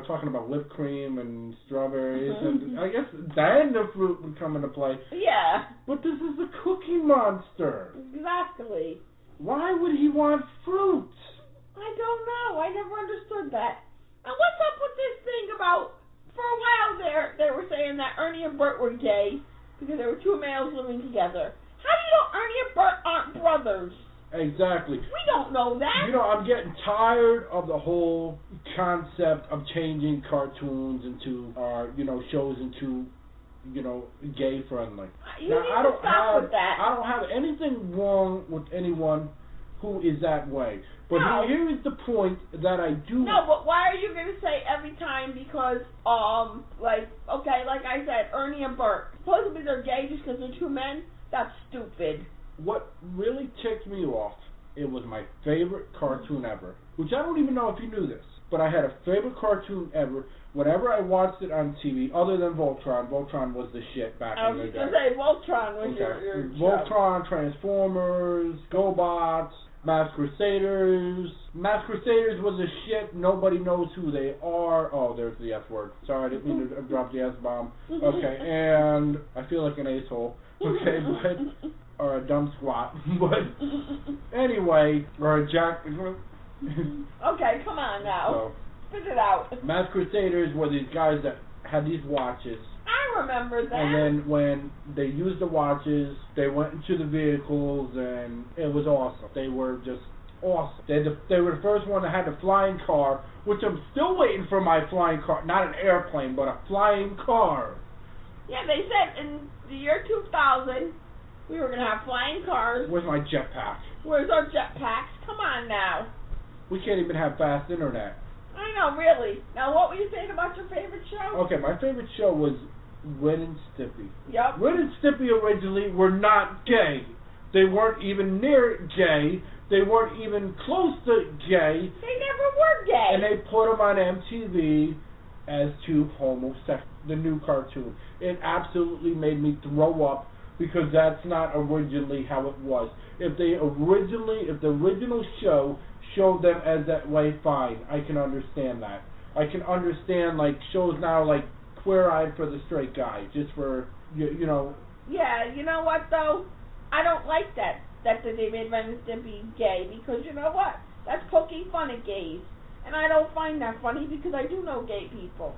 [SPEAKER 1] talking about whipped cream and strawberries, and I guess then the fruit would come into play.
[SPEAKER 2] Yeah.
[SPEAKER 1] But this is the Cookie Monster.
[SPEAKER 2] Exactly.
[SPEAKER 1] Why would he want fruit?
[SPEAKER 2] I don't know. I never understood that. And what's up with this thing about, for a while there, they were saying that Ernie and Bert were gay because there were 2 males living together. How do you know Ernie and Bert aren't brothers?
[SPEAKER 1] Exactly.
[SPEAKER 2] We don't know that.
[SPEAKER 1] I'm getting tired of the whole concept of changing cartoons into, shows into, gay friendly.
[SPEAKER 2] You need to stop with that.
[SPEAKER 1] I don't have anything wrong with anyone who is that way. But here is the point that I do...
[SPEAKER 2] No, but why are you going to say every time because, like I said, Ernie and Bert, supposedly they're gay just because they're 2 men? That's stupid.
[SPEAKER 1] What really ticked me off, it was my favorite cartoon ever, which I don't even know if you knew this, but I had a favorite cartoon ever whenever I watched it on TV, other than Voltron. Voltron was the shit back in the day.
[SPEAKER 2] I was going to say, Voltron was your
[SPEAKER 1] Voltron, Transformers, GoBots, Masked Crusaders. Masked Crusaders was a shit. Nobody knows who they are. Oh, there's the F word. Sorry, I didn't mean to drop the S-bomb. Okay, and I feel like an asshole. Okay, but... or a dumb squat. But anyway, or a jack...
[SPEAKER 2] Okay, come on now. Spit it out.
[SPEAKER 1] Masked Crusaders were these guys that had these watches.
[SPEAKER 2] I remember that.
[SPEAKER 1] And then when they used the watches, they went into the vehicles, and it was awesome. They were just awesome. They were the first one that had the flying car, which I'm still waiting for my flying car. Not an airplane, but a flying car.
[SPEAKER 2] Yeah, they said in the year 2000, we were going to have flying cars.
[SPEAKER 1] Where's my jetpack?
[SPEAKER 2] Where's our jetpacks? Come on now.
[SPEAKER 1] We can't even have fast internet.
[SPEAKER 2] I know, really. Now, what were you saying about your favorite show?
[SPEAKER 1] Okay, my favorite show was Ren and Stimpy.
[SPEAKER 2] Yep.
[SPEAKER 1] Ren and Stimpy originally were not gay. They weren't even near gay. They weren't even close to gay.
[SPEAKER 2] They never were gay.
[SPEAKER 1] And they put them on MTV as two homosexuals. The new cartoon. It absolutely made me throw up because that's not originally how it was. If the original show showed them as that way, fine. I can understand that. I can understand like shows now like Queer Eye for the Straight Guy, just for you know.
[SPEAKER 2] Yeah, you know what though? I don't like that they made Ren and Stimpy gay, because you know what? That's poking fun at gays. And I don't find that funny because I do know gay people.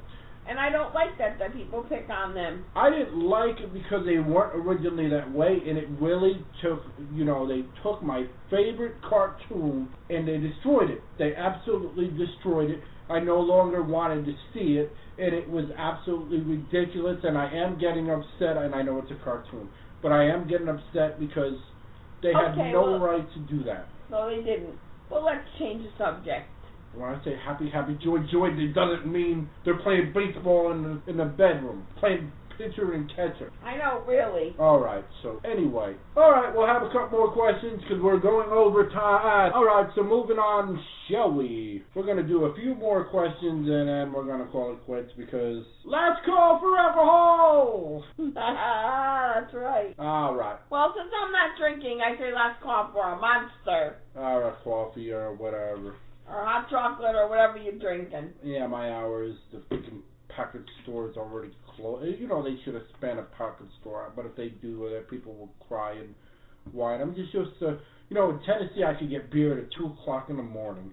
[SPEAKER 2] And I don't like that people pick on them.
[SPEAKER 1] I didn't like it because they weren't originally that way, and it really took, they took my favorite cartoon and they destroyed it. They absolutely destroyed it. I no longer wanted to see it, and it was absolutely ridiculous, and I am getting upset, and I know it's a cartoon, but I am getting upset because they had no right to do that.
[SPEAKER 2] No, they didn't. Well, let's change the subject.
[SPEAKER 1] When I say happy, joy, it doesn't mean they're playing baseball in the bedroom, playing pitcher and catcher.
[SPEAKER 2] I know, really.
[SPEAKER 1] All right, so anyway. All right, we'll have a couple more questions because we're going over time. All right, so moving on, shall we? We're going to do a few more questions and then we're going to call it quits because last call for alcohol!
[SPEAKER 2] That's right.
[SPEAKER 1] All right.
[SPEAKER 2] Well, since I'm not drinking, I say last call for a Monster.
[SPEAKER 1] All right, coffee or whatever.
[SPEAKER 2] Or hot chocolate or whatever you're drinking.
[SPEAKER 1] Yeah, my hours, the freaking package store is already closed. They should have spent a package store, but if they do, people will cry and whine. I'm just used to, in Tennessee I could get beer at 2 o'clock in the morning.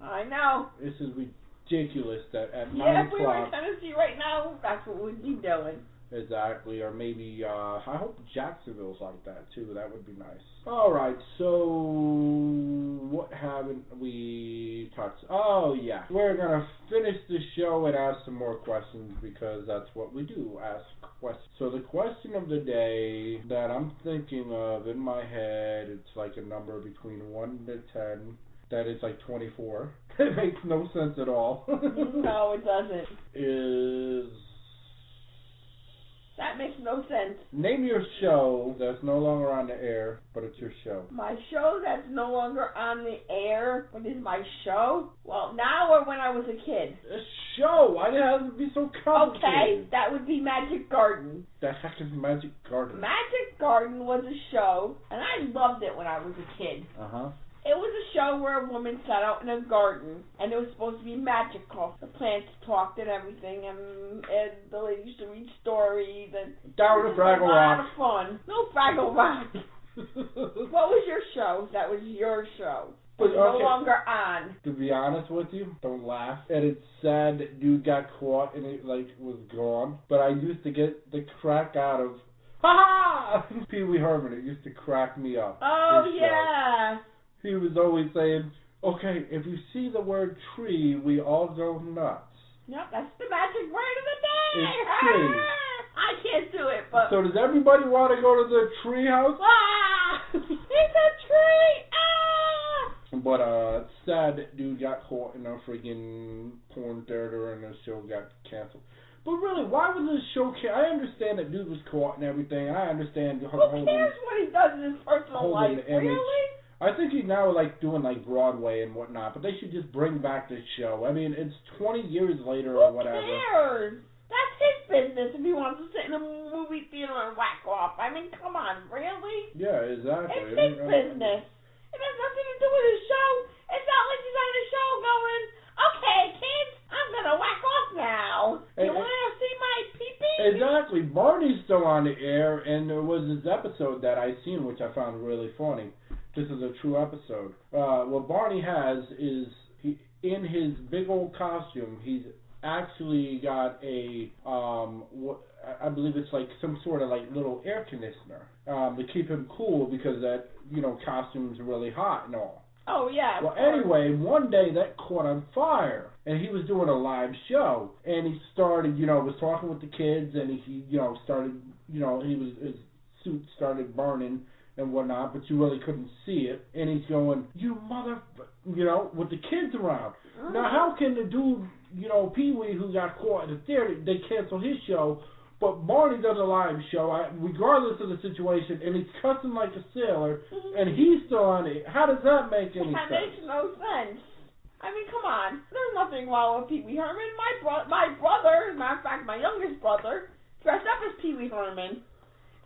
[SPEAKER 2] I know.
[SPEAKER 1] This is ridiculous that at 9 o'clock.
[SPEAKER 2] Yeah, if we were in Tennessee right now, that's what we'd be doing.
[SPEAKER 1] Exactly, or maybe, I hope Jacksonville's like that too. That would be nice. Alright, so what haven't we touched? Oh, yeah. We're going to finish the show and ask some more questions because that's what we do, ask questions. So the question of the day that I'm thinking of in my head, it's like a number between 1 to 10. That is like 24. It makes no sense at all.
[SPEAKER 2] No, it doesn't. That makes no sense.
[SPEAKER 1] Name your show that's no longer on the air, but it's your show.
[SPEAKER 2] My show that's no longer on the air, but is my show? Well, now or when I was a kid?
[SPEAKER 1] A show? Why did it have to be so complicated?
[SPEAKER 2] Okay, that would be Magic Garden.
[SPEAKER 1] The heck is Magic Garden?
[SPEAKER 2] Magic Garden was a show, and I loved it when I was a kid.
[SPEAKER 1] Uh-huh.
[SPEAKER 2] It was a show where a woman sat out in a garden, and it was supposed to be magical. The plants talked and everything, and the lady used to read stories, and
[SPEAKER 1] Down to Fraggle Rock.
[SPEAKER 2] A lot of fun. No Fraggle Rock. What was your show? That was your show. It's no longer on.
[SPEAKER 1] To be honest with you, don't laugh. And it's sad that dude got caught and it was gone. But I used to get the crack out of ha ha. Pee Wee Herman. It used to crack me up.
[SPEAKER 2] Oh yeah.
[SPEAKER 1] He was always saying, okay, if you see the word tree, we all go nuts.
[SPEAKER 2] Yep, that's the magic word of the day.
[SPEAKER 1] It's tree.
[SPEAKER 2] I can't do it, but...
[SPEAKER 1] So does everybody want to go to the tree house?
[SPEAKER 2] Ah! It's a tree! Ah!
[SPEAKER 1] But sad that dude got caught in a freaking porn theater and the show got canceled. But really, why was this show I understand that dude was caught and everything. I understand.
[SPEAKER 2] Who cares what he does in his personal life? Really?
[SPEAKER 1] I think he's now doing Broadway and whatnot, but they should just bring back this show. I mean, it's 20 years later or whatever.
[SPEAKER 2] Who cares? That's his business if he wants to sit in a movie theater and whack off. I mean, come on, really?
[SPEAKER 1] Yeah, exactly.
[SPEAKER 2] It's his business. It has nothing to do with his show. It's not like he's on the show going, okay, kids, I'm going to whack off now. You want to see my pee-pee?
[SPEAKER 1] Exactly. Barney's still on the air, and there was this episode that I seen, which I found really funny. This is a true episode. What Barney has is, in his big old costume, he's actually got a, I believe it's some sort of little air conditioner to keep him cool because that, costume's really hot and all.
[SPEAKER 2] Oh, yeah.
[SPEAKER 1] Well, anyway, one day that caught on fire, and he was doing a live show, and he started, was talking with the kids, and he started, his suit started burning and whatnot, but you really couldn't see it. And he's going, you
[SPEAKER 3] with the kids around. Now, how can the dude, Pee-wee, who got caught in the theater, they cancel his show, but Barney does a live show, regardless of the situation, and he's cussing like a sailor, and he's still on it. How does that make any sense?
[SPEAKER 2] That makes no sense. I mean, come on. There's nothing wrong with Pee-wee Herman. My brother, as a matter of fact, my youngest brother, dressed up as Pee-wee Herman,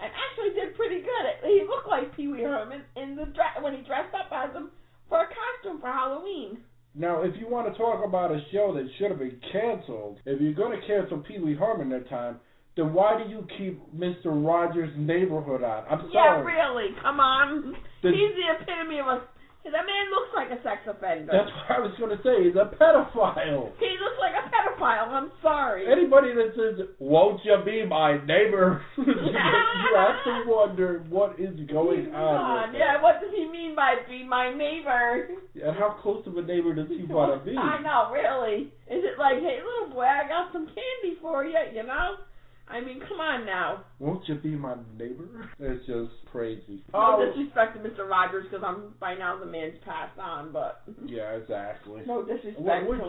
[SPEAKER 2] and actually did pretty good. He looked like Pee-wee Herman when he dressed up as him for a costume for Halloween.
[SPEAKER 3] Now, if you want to talk about a show that should have been canceled, if you're going to cancel Pee-wee Herman that time, then why do you keep Mr. Rogers' Neighborhood on? I'm sorry.
[SPEAKER 2] Yeah, really. Come on. He's the epitome of a... That man looks like a sex offender.
[SPEAKER 3] That's what I was going to say. He's a pedophile.
[SPEAKER 2] He looks like a pedophile. I'm sorry.
[SPEAKER 3] Anybody that says, "Won't you be my neighbor?" you have to wonder what is going on.
[SPEAKER 2] Yeah, what does he mean by be my neighbor?
[SPEAKER 3] And how close of a neighbor does he want to be?
[SPEAKER 2] I know, really. Is it like, hey, little boy, I got some candy for you, I mean, come on now.
[SPEAKER 3] Won't you be my neighbor? It's just crazy.
[SPEAKER 2] No disrespect to Mr. Rogers, because by now the man's passed on, but...
[SPEAKER 3] Yeah, exactly.
[SPEAKER 2] No disrespect to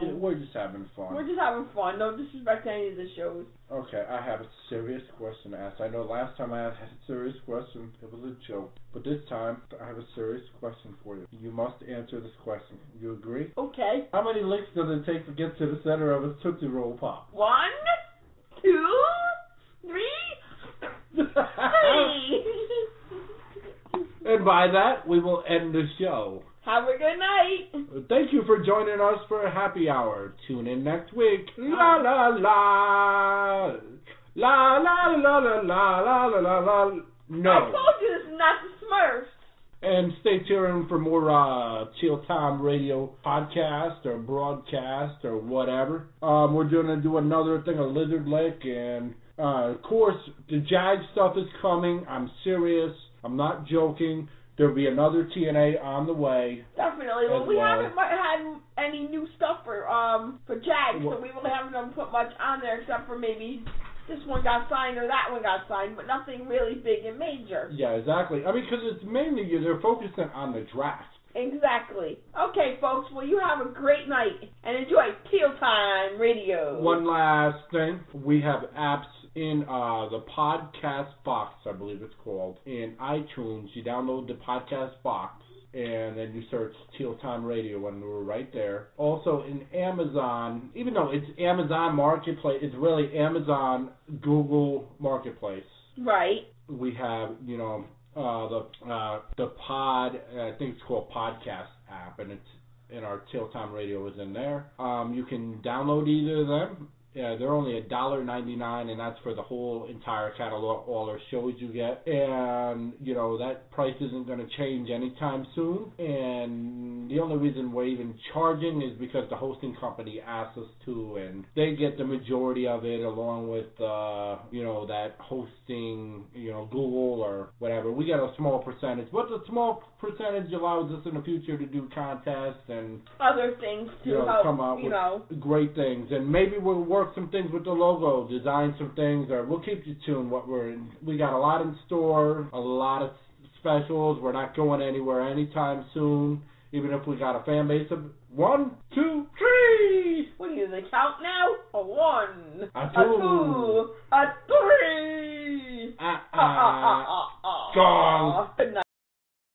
[SPEAKER 2] him.
[SPEAKER 3] We're just having fun.
[SPEAKER 2] We're just having fun. No disrespect to any of the shows.
[SPEAKER 3] Okay, I have a serious question to ask. I know last time I had a serious question, it was a joke. But this time, I have a serious question for you. You must answer this question. You agree?
[SPEAKER 2] Okay.
[SPEAKER 3] How many licks does it take to get to the center of a Tootsie Roll Pop?
[SPEAKER 2] 1, 2... 3.
[SPEAKER 3] And by that, we will end the show.
[SPEAKER 2] Have a good night.
[SPEAKER 3] Thank you for joining us for a happy hour. Tune in next week. La la la. La la la la la la la la la. No.
[SPEAKER 2] I told you this is not the Smurfs.
[SPEAKER 3] And stay tuned for more Chill Time Radio podcast or broadcast or whatever. We're going to do another thing, a lizard lick, and of course, the Jag stuff is coming. I'm serious. I'm not joking. There'll be another TNA on the way.
[SPEAKER 2] Definitely. Well, we haven't had any new stuff for Jag, so we really haven't put much on there except for maybe this one got signed or that one got signed, but nothing really big and major.
[SPEAKER 3] Yeah, exactly. I mean, because it's mainly they're focusing on the draft.
[SPEAKER 2] Exactly. Okay, folks. Well, you have a great night and enjoy Teal Time Radio.
[SPEAKER 3] One last thing. We have apps in the podcast box, I believe it's called, in iTunes. You download the podcast box, and then you search Teal Time Radio, and we're right there. Also in Amazon, even though it's Amazon Marketplace, it's really Amazon Google Marketplace.
[SPEAKER 2] Right.
[SPEAKER 3] We have, the pod, I think it's called Podcast app, and it's in our Teal Time Radio is in there. You can download either of them. Yeah, they're only $1.99, and that's for the whole entire catalog, all our shows you get. And, that price isn't going to change anytime soon. And the only reason we're even charging is because the hosting company asked us to, and they get the majority of it along with, that hosting, Google or whatever. We get a small percentage, but the small percentage allows us in the future to do contests and
[SPEAKER 2] other things to help,
[SPEAKER 3] come out with great things. And maybe we'll work some things with the logo, design some things, or we'll keep you tuned. We got a lot in store, a lot of specials. We're not going anywhere anytime soon, even if we got a fan base of 1, 2, 3.
[SPEAKER 2] What do you count now? A 1,
[SPEAKER 3] a
[SPEAKER 2] 2, a 3.
[SPEAKER 3] Gong.
[SPEAKER 2] Good night.